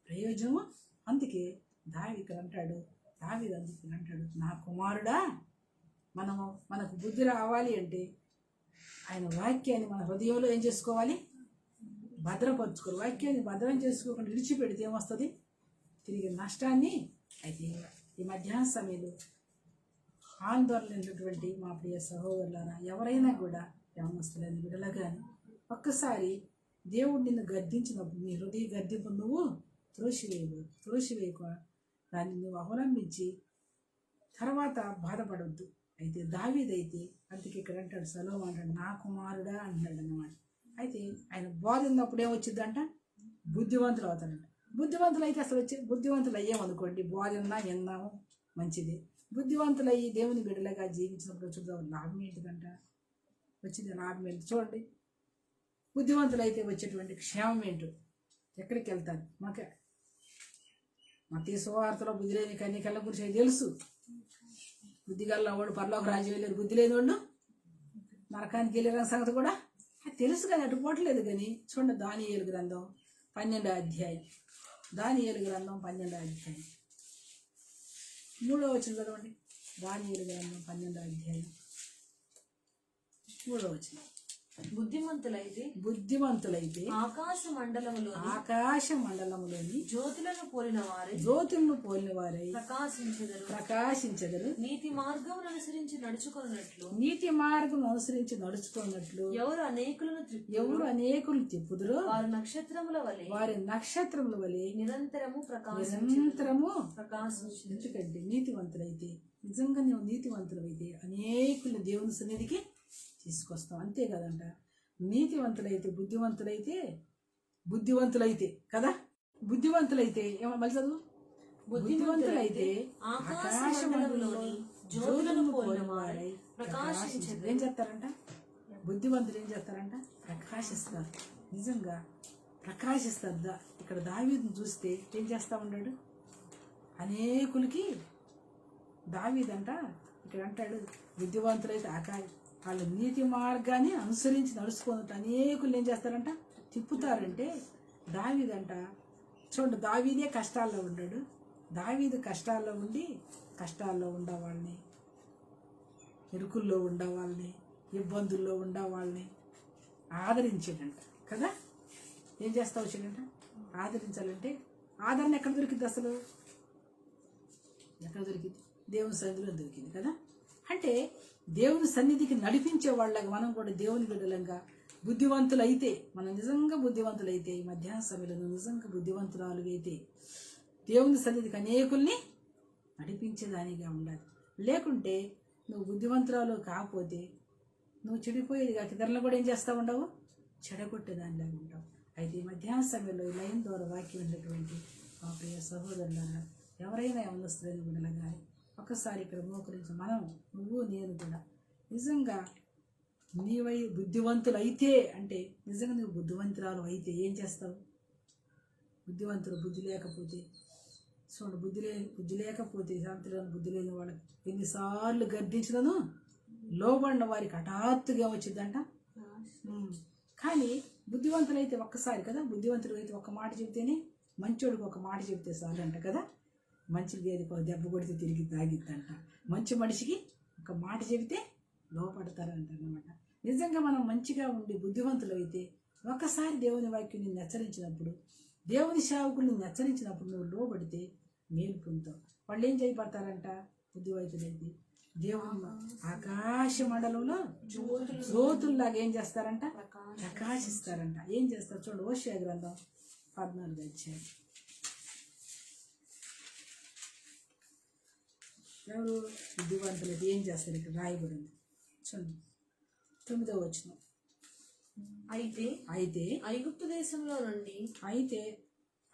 ప్రయోజనము. అందుకే దావీదు అంటాడు, నా కుమారుడా, మనకు బుద్ధి రావాలి అంటే ఆయన వాక్యాన్ని మన హృదయంలో ఏం చేసుకోవాలి? భద్రపరచుకోవాలి. వాక్యాన్ని భద్రం చేసుకోకుండా విడిచిపెడితే ఏమొస్తుంది? తిరిగి నష్టాన్ని. అయితే ఈ మధ్యాహ్న సమయంలో ఆందోళనటువంటి మా ప్రియ సహోదరులారా, ఎవరైనా కూడా యవనస్తులని బిడ్డలు కానీ ఒక్కసారి దేవుడు నిన్ను గద్దించినప్పుడు నీ హృదయ గద్దింపు నువ్వు త్రోసివేయక దాన్ని నువ్వు అవలంబించి తర్వాత బాధపడవద్దు. అయితే దావీదైతే అందుకే ఇక్కడ అంటాడు, సొలొమోను అంటాడు, నా కుమారుడా అంటున్నాడు అన్నమాట. అయితే ఆయన బోధ ఉన్నప్పుడు ఏమొచ్చిందంట? బుద్ధివంతులు అవుతాడంట. బుద్ధివంతులు అయితే అసలు బుద్ధివంతులు అయ్యామనుకోండి, బోధ విన్నాము మంచిది. బుద్ధివంతులు అయ్యి దేవుని బిడ్డలుగా జీవించినప్పుడు చూద్దాం లాభం ఏంటిదంట? వచ్చింది లాభం ఏంటి? చూడండి, బుద్ధివంతులు అయితే వచ్చేటువంటి క్షేమం ఏంటో, ఎక్కడికి వెళ్తారు? మత్తయి సువార్తలో బుద్ధి లేని కన్యకల గురించి తెలుసు. బుద్ధిగల వాడు పరలోక రాజ్యం వెళ్ళారు, బుద్ధి లేని వాడు నరకానికి వెళ్ళిన సంగతి కూడా తెలుసు కానీ అటు పోవట్లేదు. కానీ చూడండి, దానియేలు గ్రంథం 12వ అధ్యాయం, 3వ వచనం చదవండి. దానియేలు గ్రంథం 12వ అధ్యాయం 3వ వచనం. బుద్ధిమంతులైతే ఆకాశ మండలములోని జ్యోతులను పోలిన వారై ప్రకాశించెదరు. నీతి మార్గం అనుసరించి నడుచుకున్నట్లు ఎవరు అనేకులను తిప్పుదురో వారి నక్షత్రముల వలె నిరంతరము ప్రకాశించు. ఎందుకంటే నీతివంతులైతే, నిజంగా నీవు నీతివంతులైతే అనేకులు దేవుని సన్నిధికి తీసుకొస్తాం. అంతే కదంట. నీతివంతులైతే బుద్ధివంతులైతే కదా, బుద్ధివంతులైతే ఏమో మళ్ళీ చదువు. బుద్ధివంతులైతే ఆకాశమండలంలోని జ్యోతులను పోలిన వారై ప్రకాశించదు. ఏం చేస్తారంట? బుద్ధివంతులు ఏం చేస్తారంట? ప్రకాశిస్తారు. నిజంగా ప్రకాశిస్తారు. ఇక్కడ దావీదును చూస్తే ఏం చేస్తా ఉన్నాడు? అనేకులకి దావీదంట ఇక్కడ అంటాడు, బుద్ధివంతులైతే వాళ్ళ నీతి మార్గాన్ని అనుసరించి నడుచుకున్నట్టు అనేకులు ఏం చేస్తారంట? తిప్పుతారంటే దావీదంట చూడండి, దావీదే కష్టాల్లో ఉన్నాడు. దావీదు కష్టాల్లో ఉండి కష్టాల్లో ఉండేవాళ్ళని, ఇరుకుల్లో ఉండేవాళ్ళని, ఇబ్బందుల్లో ఉండేవాళ్ళని ఆదరించాడంట కదా. ఏం చేస్తా వచ్చాడంట? ఆదరించాలంటే ఆదరణ ఎక్కడ దొరికింది? అసలు ఎక్కడ దొరికింది? దేవుని సన్నిధిలో దొరికింది కదా. అంటే దేవుని సన్నిధికి నడిపించే వాళ్ళగా మనం కూడా దేవుని బిడ్డలంగా బుద్ధివంతులైతే, మనం నిజంగా బుద్ధివంతులైతే, ఈ మధ్యాహ్న సమయంలో నిజంగా బుద్ధివంతురాలు అయితే దేవుని సన్నిధికి అనేకుల్ని నడిపించేదానిగా ఉండాలి. లేకుంటే నువ్వు బుద్ధివంతురాలు కాకపోతే నువ్వు చెడిపోయేది కాక ఇతరులను కూడా ఏం చేస్తూ ఉండవు? చెడగొట్టేదానిలాగా ఉంటావు. అయితే ఈ మధ్యాహ్న సమయంలో ఈ లైన్ ద్వారా వాక్యం ఉన్నటువంటి మా ప్రియ సహోదరులారా, ఎవరైనా యవనస్తులైన బిడ్డలుగా ఒక్కసారి ఇక్కడ మోకరించి మనం, నువ్వు నేను కూడా నిజంగా నీవై బుద్ధివంతులు అయితే, అంటే నిజంగా నువ్వు బుద్ధివంతురాలు అయితే ఏం చేస్తావు? బుద్ధివంతులు బుద్ధి లేకపోతే చూడండి, బుద్ధి లేకపోతే శాంతిలో బుద్ధి లేని వాళ్ళకి ఎన్నిసార్లు గర్దించినను లోబడిన వారికి హఠాత్తుగా వచ్చిందంట. కానీ బుద్ధివంతులైతే ఒక్కసారి కదా, బుద్ధివంతులు అయితే ఒక్క మాట చెబితేనే, మంచోడికి ఒక మాట చెబితే చాలంట కదా. మంచి గేదెకి దెబ్బ కొడితే తిరిగి తాగిద్దంట. మంచి మనిషికి ఒక మాట చెబితే లోపడతారంట అన్నమాట. నిజంగా మనం మంచిగా ఉండి బుద్ధివంతులు అయితే ఒక్కసారి దేవుని వాక్యం నిన్ను హెచ్చరించినప్పుడు, దేవుని సేవకుల్ని హెచ్చరించినప్పుడు నువ్వు లోబడితే మేలు పొందుతావు. వాళ్ళు ఏం చేయబడతారంట? బుద్ధివంతులైతే దేవుని ఆకాశ మండలంలో జ్యోతుల్లాగా ఏం చేస్తారంట? ప్రకాశిస్తారంట. ఏం చేస్తారు చూడండి, హోషేయ గ్రంథం 14వ అధ్యాయం. ఎవరు బుద్ధివంతులైతే ఏం చేస్తారు? ఇక్కడ రాయబడింది చూడండి, 9వ వచనం. అయితే ఐగుప్తు దేశంలో నుండి, అయితే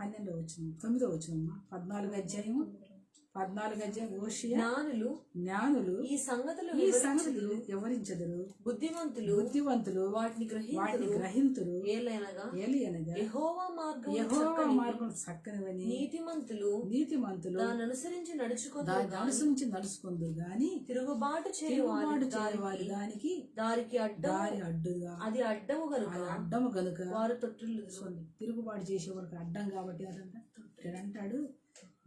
12వ వచనం, 9వ వచనం, 14వ అధ్యాయము 14వ అధ్యాయం. హోషేయ జ్ఞానులు ఈ సంగతులు వివరించెదరు, బుద్ధిమంతులు వాటిని గ్రహింతురు. ఏలయనగా యెహోవా మార్గం చక్కనివని నీతిమంతులు దాన్ని అనుసరించి నడుచుకుందురు గాని తిరుగుబాటు చేయవారి దానికి దారికి అడ్డుగా అది అడ్డము గనుక వారు తొట్టులు తిరుగుబాటు చేసేవారికి అడ్డం కాబట్టి అదంట. ఇక్కడ అంటాడు,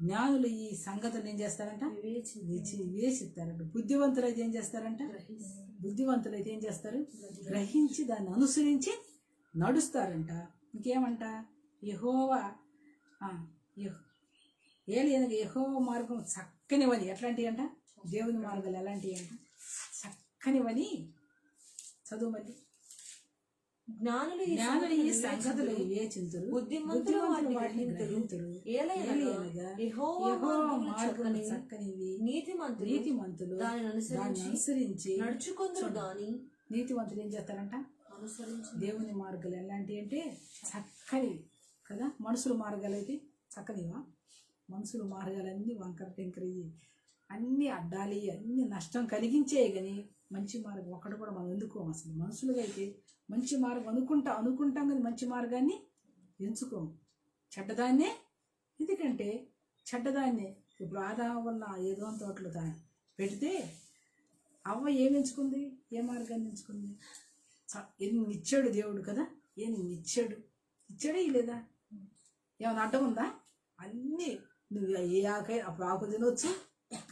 జ్ఞానులు ఈ సంగతులు ఏం చేస్తారంట? వివేచిస్తారంట. బుద్ధివంతులైతే ఏం చేస్తారంట? బుద్ధివంతులైతే ఏం చేస్తారు? గ్రహించి దాన్ని అనుసరించి నడుస్తారంట. ఇంకేమంట? యెహోవా యెహోవా మార్గం చక్కనివని. ఎట్లాంటివి అంట? దేవుని మార్గాలు ఎలాంటివి అంట? చక్కనివని. చదువు మళ్ళీ. జ్ఞానులు ఈ సంగతులు వివేచింతురు, బుద్ధిమంతులు వాటిని గ్రహింతురు. ఏలయనగా యెహోవా మార్గం చక్కనివి, నీతిమంతులు దాన్ని అనుసరించి నడుచుకుందురు గాని. నీతిమంతులు ఏం చేస్తారంట? దేవుని మార్గాలు ఎలాంటివి అంటే చక్కనివి కదా. మనుషుల మార్గాలు అయితే చక్కనివా? మనుషుల మార్గాలన్నీ వంకర టెంకరి, అన్నీ అడ్డాలి, అన్నీ నష్టం కలిగించే. కానీ మంచి మార్గం ఒక్కడు కూడా మనం ఎందుకోము. అసలు మనుషులుగా అయితే మంచి మార్గం అనుకుంటాం కానీ మంచి మార్గాన్ని ఎంచుకోము, చెడ్డదాన్నే. ఎందుకంటే చెడ్డదాన్నే. ఇప్పుడు ఆదావన్న ఏదో తోటలు పెడితే అవ్వ ఏమి ఎంచుకుంది? ఏ మార్గాన్ని ఎంచుకుంది? ఎన్ని ఇచ్చాడు దేవుడు కదా, ఎన్ని ఇచ్చాడా లేదా? ఏమైనా అడ్డం ఉందా? అన్నీ నువ్వు ఏ ఆకాయ అప్పుడు ఆకులు తినొచ్చు,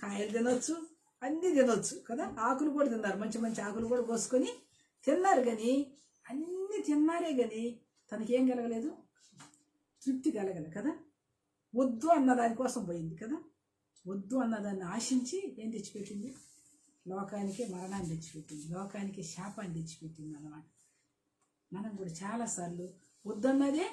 కాయలు తినొచ్చు, అన్నీ తినొచ్చు కదా. ఆకులు కూడా తిన్నారు, మంచి మంచి ఆకులు కూడా కోసుకొని తిన్నారు. కానీ అన్నీ తిన్నారే కానీ తనకేం కలగలేదు? తృప్తి కలగలే కదా. వద్దు అన్న దానికోసం పోయింది కదా. వద్దు అన్నదాన్ని ఆశించి ఏం తెచ్చిపెట్టింది? లోకానికి మరణాన్ని తెచ్చిపెట్టింది, లోకానికి శాపాన్ని తెచ్చిపెట్టింది అన్నమాట. మనం కూడా చాలాసార్లు వద్దన్నదే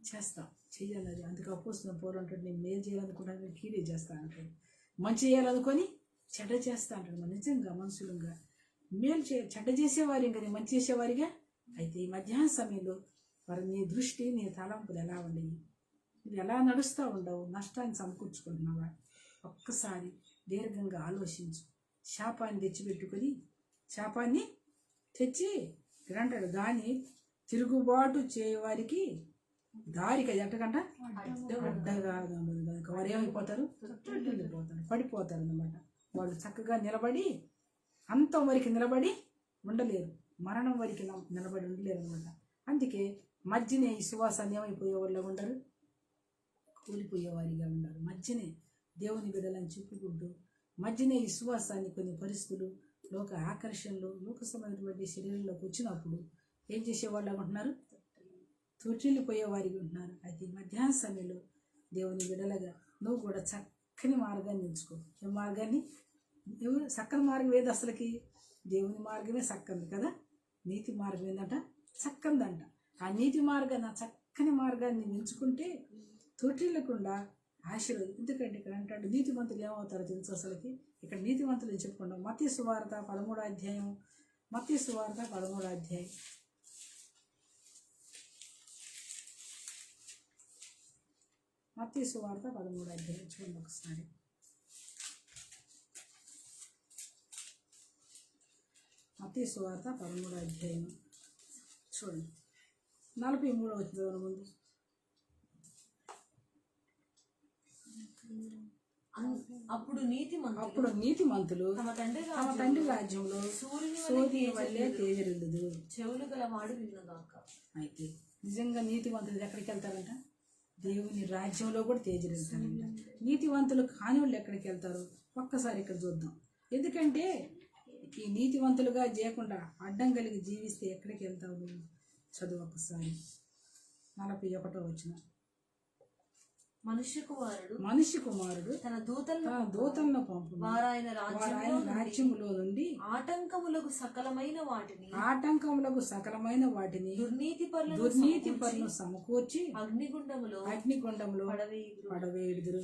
చేస్తాం, చెయ్యాలన్నది. అందుకు అపోస్తున్న పౌలు అంటాడు, నేను మేలు చేయాలనుకుంటాను, నేను కీడే చేస్తాను అంటాడు. మంచి చేయాలనుకొని చెడ్డ చేస్తా అంటాడు. నిజంగా మనుషులుగా మేలు చెడ్డ చేసేవారి ఇంకా మంచి చేసేవారిగా అయితే ఈ మధ్యాహ్న సమయంలో మరి నీ దృష్టి నీ తలంపులు ఎలా ఉండేవి, నువ్వు ఎలా నడుస్తూ ఉండవు, నష్టాన్ని సమకూర్చుకుంటున్నావా? ఒక్కసారి దీర్ఘంగా ఆలోచించు. శాపాన్ని తెచ్చిపెట్టుకొని శాపాన్ని తెచ్చి అంటాడు, దాన్ని తిరుగుబాటు చేయవారికి దారికి అది ఎట్టకంట అడ్డగా కనుక వారు ఏమైపోతారు, వెళ్ళిపోతారు, పడిపోతారు అన్నమాట. వాళ్ళు చక్కగా నిలబడి అంతం వరకు నిలబడి ఉండలేరు, మరణం వరకు నిలబడి ఉండలేరు అనమాట. అందుకే మధ్యనే ఈ సువాసాన్ని ఏమైపోయే వాళ్ళు ఉండరు, కూలిపోయేవారిగా ఉండరు. మధ్యనే దేవుని బిడ్డలని చెప్పుకుంటూ మధ్యనే ఈ సువాసాన్ని కొన్ని పరిస్థితులు, లోక ఆకర్షణలు, లోక సంబంధించినటువంటి శరీరంలోకి వచ్చినప్పుడు ఏం చేసేవాళ్ళు అనుకుంటున్నారు, తొట్టిల్లిపోయేవారికి ఉంటున్నారు. అయితే ఈ మధ్యాహ్న సమయంలో దేవుని బిడ్డలుగా నువ్వు కూడా చక్కని మార్గాన్ని ఎంచుకో. ఏ మార్గాన్ని? చక్కని మార్గం ఏది అసలుకి? దేవుని మార్గమే చక్కంది కదా. నీతి మార్గం ఏంటంట? చక్కందంట. ఆ నీతి మార్గాన్ని, ఆ చక్కని మార్గాన్ని ఎంచుకుంటే తొట్టిల్లకుండా ఆశీర్వాదం. ఎందుకంటే ఇక్కడ అంటాడు నీతిమంతులు ఏమవుతారో తెలుసు అసలుకి. ఇక్కడ నీతిమంతులు చెప్పుకుంటాం. మత్తయి సువార్త 13వ అధ్యాయం, మత్తయి సువార్త 13వ అధ్యాయం. మత్తయి సువార్త 13వ అధ్యాయం చూడండి ఒకసారి. మత్తయి సువార్త 13వ అధ్యాయం చూడండి, 43వ వచనం ముందు. అప్పుడు నీతిమంతులు తమ తండ్రి రాజ్యంలో సూర్యుని వల్లే తేజరిల్లుదు. చెవులు గలవాడు వినుగాక. అయితే నిజంగా నీతివంతులు ఎక్కడికి వెళ్తారంట? దేవుని రాజ్యంలో కూడా తేజరిల్లుతారంట. నీతివంతులు కాని వాళ్ళు ఎక్కడికి వెళ్తారు? ఒక్కసారి ఇక్కడ చూద్దాం. ఎందుకంటే ఈ నీతివంతులుగా చేయకుండా అడ్డం కలిగి జీవిస్తే ఎక్కడికి వెళ్తావు నువ్వు? చదువు ఒక్కసారి 41వ వచనం. మనిషి కుమారుడు తన దూతలను పంపును, వారాయన రాజ్యములో నుండి ఆటంకములకు సకలమైన వాటిని దుర్నీతి పరులను సమకూర్చి అగ్నిగుండములో పడవేయుదురు.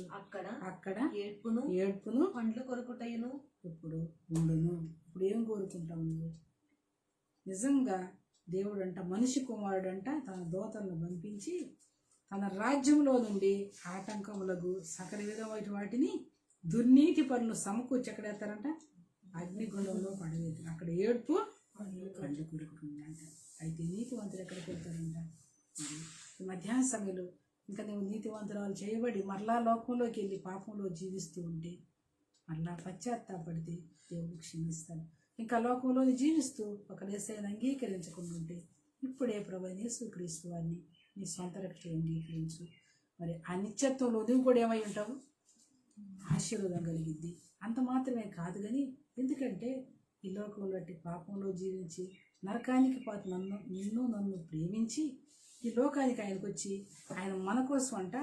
అక్కడ ఏడ్పును పండ్లు కొరుకుటయును. ఇప్పుడు ఉండును. ఇప్పుడు ఏం కోరుకుంటావు నువ్వు? నిజంగా దేవుడు అంట, మనిషి కుమారుడు అంట తన దూతలను పంపించి తన రాజ్యంలో నుండి ఆటంకములకు సకల విధమైన వాటిని దుర్నీతి పనులు సమకూర్చి ఎక్కడ వేస్తారంట? అగ్నిగుండంలో పడవేది. అక్కడ ఏడ్పు కళ్ళు కొడుకుంటుందంట. అయితే నీతివంతులు ఎక్కడికి వెళ్తారంట? ఈ మధ్యాహ్న సమయంలో ఇంకా నువ్వు నీతివంతురాలు చేయబడి మరలా లోకంలోకి వెళ్ళి పాపంలో జీవిస్తూ ఉంటే, మరలా పశ్చాత్తాపడితే దేవుడు క్షమిస్తాడు. ఇంకా లోకంలో జీవిస్తూ ఒక దేశాన్ని అంగీకరించకుండా ఉంటే ఇప్పుడే ప్రభువైన యేసుక్రీస్తు వారిని నీ సొంత రక్షణ అంగీకరించు. మరి ఆ నిత్యత్వంలో నువ్వు కూడా ఏమై ఉంటావు? ఆశీర్వాదం కలిగిద్ది. అంత మాత్రమే కాదు కానీ, ఎందుకంటే ఈ లోకంలో పాపంలో జీవించి నరకానికి పాత నన్ను ప్రేమించి ఈ లోకానికి ఆయనకు వచ్చి ఆయన మన కోసం అంట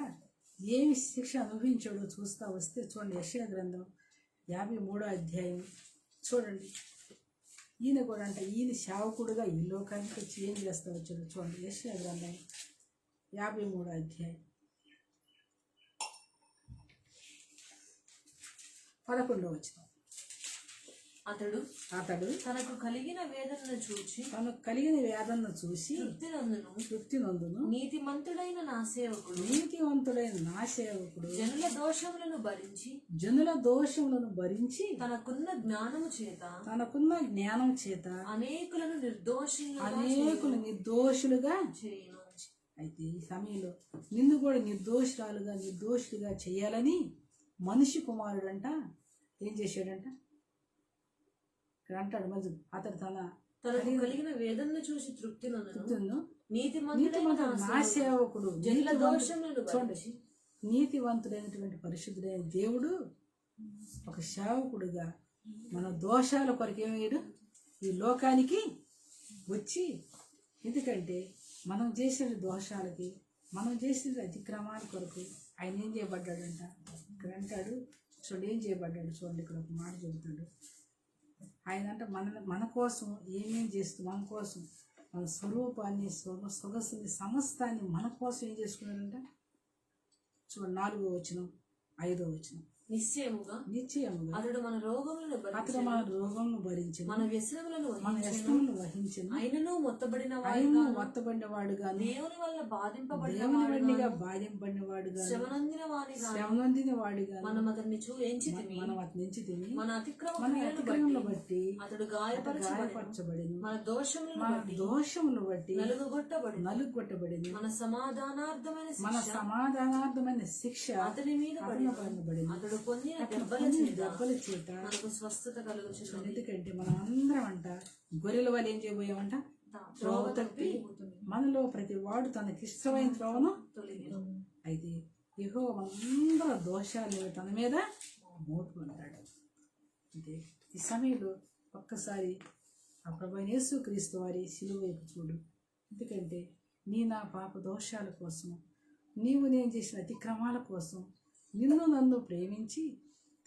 ఏమి శిక్ష అనుభవించాడో చూస్తా వస్తే చూడండి. యెషయా గ్రంథం 53వ అధ్యాయం చూడండి. ఈయన కూడా అంట ఈయన సేవకుడుగా ఈ లోకానికి వచ్చి ఏం చేస్తా వచ్చాడు చూడండి. యెషయా గ్రంథం 53వ అధ్యాయం 11వ వచనం. అతడు తనకు కలిగిన వేదనను చూసి తృప్తి నందును. నీతిమంతుడైన నా సేవకుడు జనుల దోషములను భరించి తనకున్న జ్ఞానం చేత అనేకులను నిర్దోషులుగా చేయను. అయితే ఈ సమయంలో నిన్ను కూడా నిర్దోషులుగా చేయాలని మనిషి కుమారుడు అంట ఏం చేశాడంట? ఇక్కడ అంటాడు మరి అతడు తనకు కలిగిన వేదనను చూసి తృప్తి నందును. నా సేవకుడు చూడండి, నీతివంతుడైనటువంటి పరిశుద్ధుడైన దేవుడు ఒక సేవకుడుగా మన దోషాల కొరకు ఏమయ్యాడు? ఈ లోకానికి వచ్చి, ఎందుకంటే మనం చేసిన దోషాలకి, మనం చేసిన అతిక్రమాల కొరకు ఆయన ఏం చేయబడ్డాడంట? ఇక్కడ అంటాడు చూడండి, ఏం చేయబడ్డాడు చూడండి. ఇక్కడ ఒక మాట చెబుతాడు. ఆయన అంటే మన కోసం ఏమేం చేస్తూ, మన కోసం మన స్వరూపాన్ని, సొగసుని, సమస్తాన్ని మన కోసం ఏం చేసుకున్నాడంట? చూడండి 4వ వచనం 5వ వచనం. నిశ్చయముగా నిశ్చయముగా అతడు మన రోగములను అతడు మన రోగమును భరించిన మన వ్యసనములను మన వ్యసనములను వహించిన ఆయనను మొత్తబడిన ఆయనను మొత్తబడిన వాడుగాను దేవుని వల్ల బాధింపబడిన దేవుని వడిగా బాధింపడిన వాడుగాను శ్రమనందిన వారిగా శ్రమనందిన వాడుగాను మనం అతన్ని ఎంచితిమి. మనం అతని నుంచి తిని మన మన అతిక్రమములను అతిక్రమములను బట్టి అతడు గాయపరచబడి మన మన దోషమును బట్టి నలుగుగొట్టబడి నలుగొట్టబడింది మన సమాధానార్థమైన మన శిక్ష సమాధానార్థమైన శిక్ష అతని మీద అతని పైన పడింది. అతడు పొందిన దెబ్బల కొన్ని చేత దెబ్బల చేత మనకు స్వస్థత కలుగుచున్నది. ఎందుకంటే మనం అందరం అంట గొర్రెల వాళ్ళు ఏం చేయబోయామంట త్రోవ తప్పి మనలో ప్రతి వాడు తనకిష్టమైన త్రోవను తొలగిన అయితే యెహోవా మనందరూ దోషాలు తన మీద మోపుకుంటాడు. అంటే ఈ సమయంలో ఒక్కసారి ఆ ప్రభు యేసుక్రీస్తు వారి శిలువ వైపు చూడు. ఎందుకంటే నా పాప దోషాల కోసం నీవు నేను చేసిన అతిక్రమాల కోసం నిన్ను నన్ను ప్రేమించి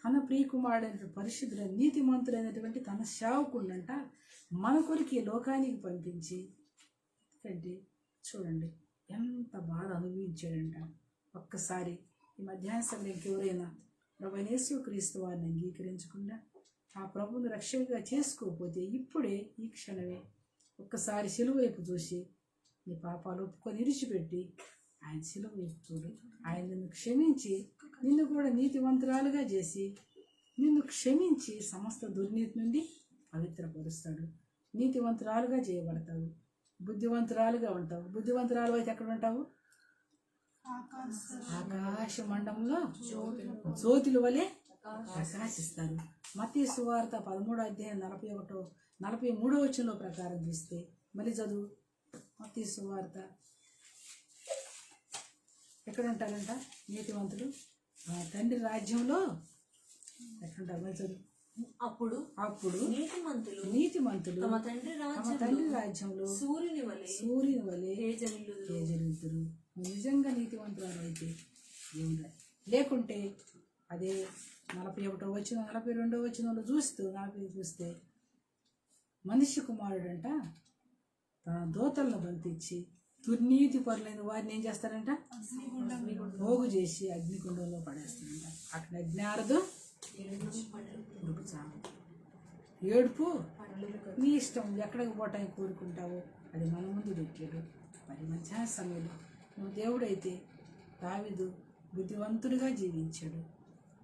తన ప్రియకుమారుడైన పరిశుద్ధుల నీతిమంతుడైనటువంటి తన సేవకుడినంట మన కొరికి లోకానికి పంపించి, ఎందుకంటే చూడండి ఎంత బాధ అనుభవించాడంట. ఒక్కసారి ఈ మధ్యాహ్న సమయంలో ఎవరైనా ప్రభు యేసుక్రీస్తు వారిని అంగీకరించకుండా ఆ ప్రభువుని రక్షకుగా చేసుకోకపోతే ఇప్పుడే ఈ క్షణమే ఒక్కసారి శిలువ వైపు చూసి నీ పాపాలు ఒప్పుకొని విడిచిపెట్టి ఆయన శిలువ వైపు చూడు. ఆయన నిన్ను క్షమించి నిన్ను కూడా నీతివంతురాలుగా చేసి నిన్ను క్షమించి సమస్త దుర్నీతి నుండి పవిత్రపరుస్తాడు. నీతివంతురాలుగా చేయబడతావు, బుద్ధివంతురాలుగా ఉంటావు. బుద్ధివంతురాలు అయితే ఎక్కడ ఉంటావు? ఆకాశ మండలంలో జ్యోతుల వలె ప్రకాశిస్తారు. మత్తయి సువార్త 13:41-43 వచనంలో ప్రకారం చూస్తే మళ్ళీ చదువు. మత్తయి సువార్త ఎక్కడ ఉంటారంట నీతివంతులు? తండ్రి రాజ్యంలో ఎక్కడుంటారు? మళ్ళీ చదువు. అప్పుడు నీతిమంతులు తమ తండ్రి రాజ్యంలో సూర్యుని వలె తేజరిల్లుదురు. నిజంగా నీతివంతురాలు అయితే దేవుడు లేకుంటే అదే 41వ వచనం 42వ వచనంలో చూస్తే మనిషి కుమారుడంట తన దూతలను పంపించి దుర్నీతి పరులైన వారిని ఏం చేస్తారంట? పోగు చేసి అగ్నికుండంలో పడేస్తారంట. అక్కడ అజ్ఞారదు ఏడుపు నీ ఇష్టం, ఎక్కడికి పోవటానికి కోరుకుంటావో అది మన ముందు పెట్టాడు. మరి మధ్యాహ్న సమయంలో నువ్వు దేవుడైతే దావీదు బుద్ధివంతుడిగా జీవించాడు.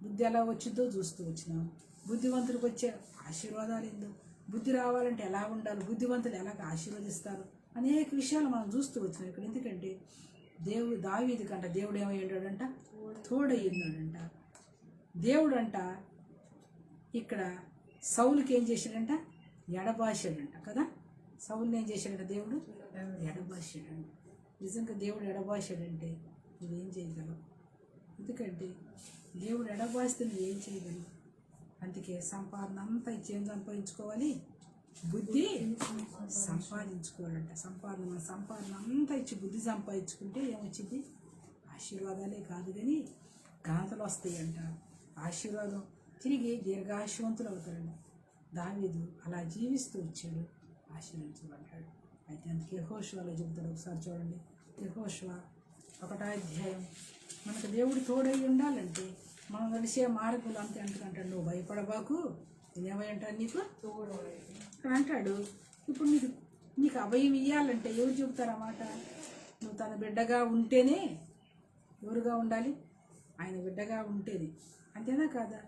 బుద్ధి ఎలా వచ్చిందో చూస్తూ వచ్చినావు. బుద్ధివంతుడికి వచ్చే ఆశీర్వాదాలు ఏందో, బుద్ధి రావాలంటే ఎలా ఉండాలి, బుద్ధివంతులు ఎలాగ ఆశీర్వదిస్తారు అనేక విషయాలు మనం చూస్తూ వచ్చినాం ఇక్కడ. ఎందుకంటే దావీదు కంట దేవుడు ఏమై ఉన్నాడంట? తోడయ్యున్నాడంట. దేవుడు అంట ఇక్కడ సౌలుకి ఏం చేశాడంట? ఎడబాసాడంట కదా. సౌలుని ఏం చేశాడంట? దేవుడు ఎడబాసాడంట. నిజంగా దేవుడు ఎడబాసాడంటే నువ్వేం చేయగలవు? ఎందుకంటే దేవుడు ఎడబాస్తే నువ్వేం చేయగలవు? అందుకే సంపాదన అంతా ఇచ్చి ఏం సంపాదించుకోవాలి? బుద్ధి సంపాదించుకోవాలంట. మన సంపాదన అంతా ఇచ్చి బుద్ధి సంపాదించుకుంటే ఏమొచ్చింది? ఆశీర్వాదాలే కాదు కానీ ఘనతలు వస్తాయంట. ఆశీర్వాదం తిరిగి దీర్ఘాయుష్వంతులు అవుతారంట. దావీదు అలా జీవిస్తూ వచ్చాడు, ఆశీర్వించబడ్డాడు. అయితే అందుకే యెహోషువలో చెబుతాడు. ఒకసారి చూడండి, యెహోషువ 1వ అధ్యాయం. మనకు దేవుడు తోడై ఉండాలంటే మనం నడిచే మార్గులు అంతే అంటాడు. నువ్వు భయపడబాకు, నేనేమై అంటాను నీకు ఇక్కడ అంటాడు. ఇప్పుడు నీకు అభయం ఇవ్వాలంటే ఎవరు చెబుతారన్నమాట? నువ్వు తన బిడ్డగా ఉంటేనే. ఎవరుగా ఉండాలి? ఆయన బిడ్డగా ఉంటేనే. అంతేనా కాదా?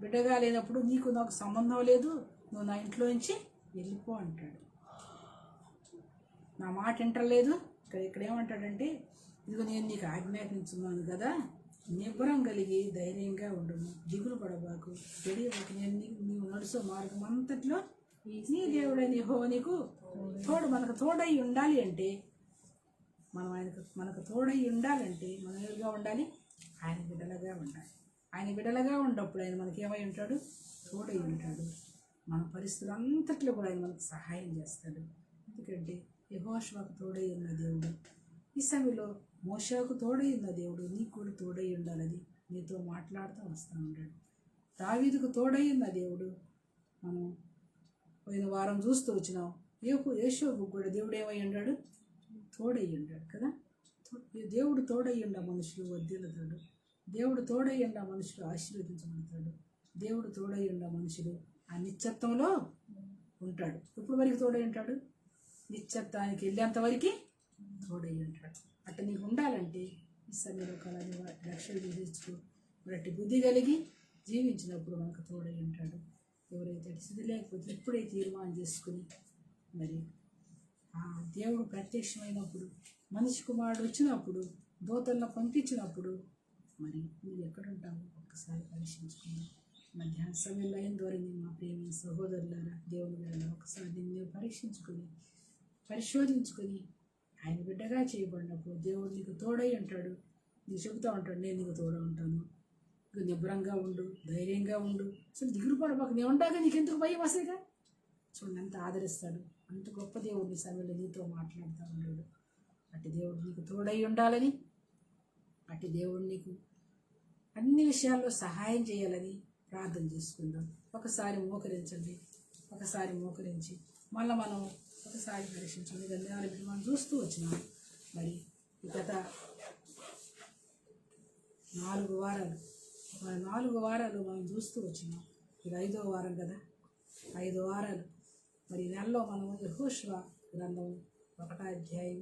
బిడ్డగా లేనప్పుడు నీకు నాకు సంబంధం లేదు, నువ్వు నా ఇంట్లోంచి వెళ్ళిపో అంటాడు. నా మాట వింటలేదు. ఇక్కడ ఏమంటాడంటే, ఇదిగో నేను నీకు ఆజ్ఞాపించున్నాను కదా, నిబ్బరం కలిగి ధైర్యంగా ఉండము, దిగులు పడబాకు, గడియబాకు. నేను నీవు నడుసో మార్గం అంతట్లో నీ దేవుడైన యెహోవా నీకు మనకు తోడై ఉండాలి అంటే మనకు తోడై ఉండాలంటే మనం ఎవరుగా ఉండాలి? ఆయన బిడ్డలుగా ఉండాలి. ఆయన బిడ్డలుగా ఉన్నప్పుడు ఆయన మనకి ఏమై ఉంటాడు? తోడై ఉంటాడు. మన పరిస్థితులు అంతట్లో కూడా ఆయన మనకు సహాయం చేస్తాడు. ఎందుకంటే యెహోషువకు తోడై ఉన్న దేవుడు ఈ సమయంలో మోషేకు తోడై ఉన్న దేవుడు నీకు కూడా తోడై ఉండాలని నీతో మాట్లాడుతూ వస్తూ ఉంటాడు. దావీదుకు తోడై ఉన్న దేవుడు మనం పోయిన వారం చూస్తూ వచ్చినాం. యేషోబు కూడా దేవుడు ఏమై ఉన్నాడు? తోడై ఉన్నాడు కదా. దేవుడు తోడై ఉండ మనుషులు వర్ధిల్లుతాడు. దేవుడు తోడై ఉన్న మనుషుడు ఆశీర్వదించబడతాడు. దేవుడు తోడై ఉన్న మనుషుడు ఆ నిత్యత్వంలో ఉంటాడు. ఇప్పుడు వరకు తోడై ఉంటాడు, నిత్యత్వానికి వెళ్ళేంత వరకు తోడై ఉంటాడు. అట్ట నీకు ఉండాలంటే ఈ సమయంలో కళని రక్షణ చేసేసుకో. అట్టి బుద్ధి కలిగి జీవించినప్పుడు మనకు తోడై ఉంటాడు. ఎవరైతే స్థితి లేకపోతే ఇప్పుడే తీర్మానం చేసుకుని మరి ఆ దేవుడు ప్రత్యక్షమైనప్పుడు, మనిషి కుమారుడు వచ్చినప్పుడు, దూతలను పంపించినప్పుడు మరి నువ్వు ఎక్కడుంటావు ఒక్కసారి పరీక్షించుకున్నావు. మధ్యాహ్న సమయంలో అయిన ద్వారా మా ప్రేమ సహోదరులారా, దేవుని వల్ల ఒకసారి నిన్ను పరిశోధించుకొని ఆయన బిడ్డగా చేయబడినప్పుడు దేవుడు నీకు తోడై ఉంటాడు. నీకు చెబుతూ ఉంటాడు, నేను నీకు తోడై ఉంటాను, నీకు నిబ్రంగా ఉండు, ధైర్యంగా ఉండు, అసలు దిగులు పడబాకు, నేను ఉంటాగా, నీకు ఎందుకు భయం అసలుగా. చూడండి అంత ఆదరిస్తాడు. అంత గొప్ప దేవుడు నీ సమయంలో నీతో మాట్లాడుతూ ఉన్నాడు. అటు దేవుడు నీకు తోడై ఉండాలని, అటు దేవుడు నీకు అన్ని విషయాల్లో సహాయం చేయాలని ప్రార్థన చేసుకుందాం. ఒకసారి మోకరించి మళ్ళీ మనం ఒకసారి పరీక్షించండి. ధన్యవాదాలు. మనం చూస్తూ వచ్చినాం. మరి ఈ గత 4 వారాలు మనం చూస్తూ వచ్చినాం. ఇది 5వ వారం కదా, 5 వారాలు. మరి ఈ నెలలో మనం యెహోషువ గ్రంథం 1వ అధ్యాయం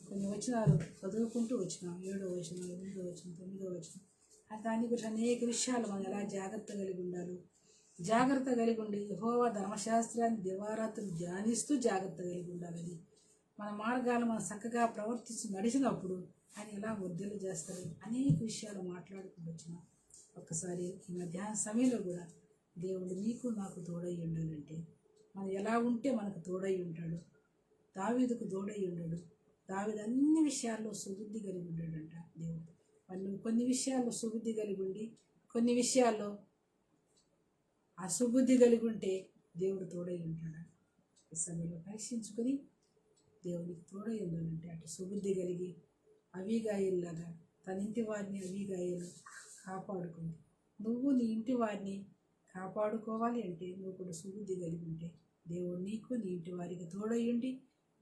కొన్ని వచనాలు చదువుకుంటూ వచ్చినాం. 7వ వచనం, 8వ వచనం, 9వ వచనం. దాని గురించి అనేక విషయాలు మనం ఎలా జాగ్రత్త కలిగి ఉండాలి, జాగ్రత్త కలిగి ఉండి యెహోవా ధర్మశాస్త్రాన్ని దివారాత్రులు ధ్యానిస్తూ జాగ్రత్త కలిగి ఉండాలని, మన మార్గాలు మనం చక్కగా ప్రవర్తించి నడిచినప్పుడు ఆయన ఎలా వర్ధలు చేస్తారు అనేక విషయాలు మాట్లాడుకుంటూ వచ్చినాం. ఒక్కసారి ఈ మధ్యాహ్న సమయంలో కూడా దేవుడు నీకు నాకు తోడై ఉండాలంటే మనం ఎలా ఉంటే మనకు తోడై ఉంటాడు. దావీదుకు తోడై ఉన్నాడు. దావీదు అన్ని విషయాల్లో సుబుద్ధి కలిగి ఉన్నాడంట దేవుడు. వాళ్ళు కొన్ని విషయాల్లో సుబుద్ధి కలిగి ఉండి, కొన్ని విషయాల్లో అసుబుద్ధి కలిగి ఉంటే దేవుడు తోడై ఉంటాడు. ఈ సమయంలో పరీక్షించుకొని దేవునికి తోడై ఉండాలంటే అటు సుబుద్ధి కలిగి అబీగాయిల్లాగా తన ఇంటి వారిని అబీగాయిలు కాపాడుకుంది. నువ్వు నీ ఇంటి వారిని కాపాడుకోవాలి అంటే నువ్వు కూడా సుబుద్ధి కలిగి ఉంటే దేవుడు నీకు నీ ఇంటి వారికి తోడై ఉండి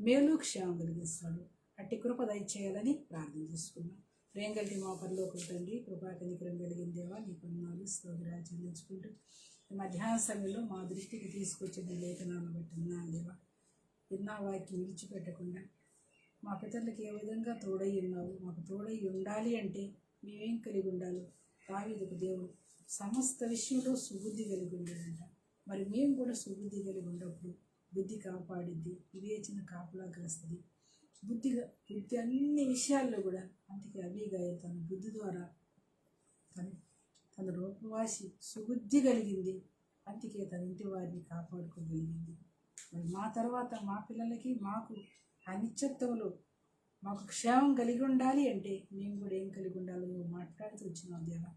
మేలు క్షేమం కలిగిస్తాడు. అట్టి కృప దయచేయాలని ప్రార్థన చేసుకున్నాం. ప్రేమ కలిగి మా పరలోకపు తండ్రి, కృపా కనికరం కలిగిన దేవా, నీ కొందనాలు స్తోత్రాలు చెల్లించుకుంటూ మధ్యాహ్న సమయంలో మా దృష్టికి తీసుకొచ్చిన లేఖనాలను బట్టి ఉన్నాను దేవా. విన్నా వాక్యం విడిచిపెట్టకుండా మా పితరులకు ఏ విధంగా తోడై ఉన్నావు, మాకు తోడై ఉండాలి అంటే మేమేం కలిగి ఉండాలి. దావీదుకు దేవుడు సమస్త విషయంలో సుబుద్ధి కలిగి ఉండాలంట. మరి మేము కూడా సుబుద్ధి కలిగి ఉన్నప్పుడు బుద్ధి కాపాడిద్ది, వివేచన కాపలా కాస్తుంది. బుద్ధి అన్ని విషయాల్లో కూడా అందుకే అబీగాయి తన బుద్ధి ద్వారా తన రూపవాసి సుబుద్ధి కలిగింది. అందుకే తన ఇంటి వారిని కాపాడుకోగలిగింది. మరి మా తర్వాత మా పిల్లలకి మాకు ఆ నిత్యత్వంలో మాకు క్షేమం కలిగి ఉండాలి అంటే మేము కూడా ఏం కలిగి ఉండాలో నువ్వు మాట్లాడుతూ వచ్చినావు దేవా.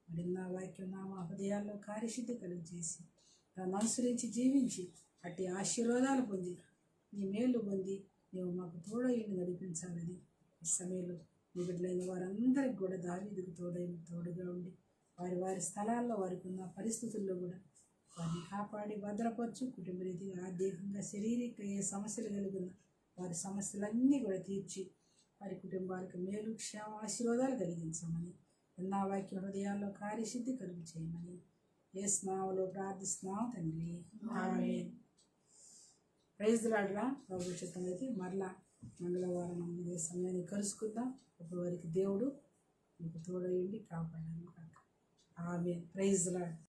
మరి నా వాక్యం మా హృదయాల్లో కార్యసిద్ధి కలిగి చేసి దాన్ని అనుసరించి జీవించి అట్టి ఆశీర్వాదాలు పొంది నీ మేలు పొంది నువ్వు మాకు తోడయ్యి నడిపించాలని ఈ సమయంలో నీ బిడ్డలైన వారందరికి కూడా దావీదుకు తోడుగా ఉండి వారి స్థలాల్లో వారికి ఉన్న పరిస్థితుల్లో కూడా వారిని కాపాడి భద్రపరచు. కుటుంబ రీతిగా ఆర్థికంగా శారీరక ఏ సమస్యలు కలిగిన వారి సమస్యలన్నీ కూడా తీర్చి వారి కుటుంబాలకు మేలు క్షేమ ఆశీర్వాదాలు కలిగించమని నా వాక్య హృదయాల్లో కార్యసిద్ధి కలుగు చేయమని యేసు నామములో ప్రార్థిస్తున్నాం తండ్రి, ఆమేన్. Praise the lord. భవిష్యత్తు అయితే మరలా మంగళవారం ఇదే సమయాన్ని కలుసుకుందాం. అప్పటి వరకు దేవుడు మీకు తోడయ్యండి కాపాడండి. ఆమేన్. Praise the lord.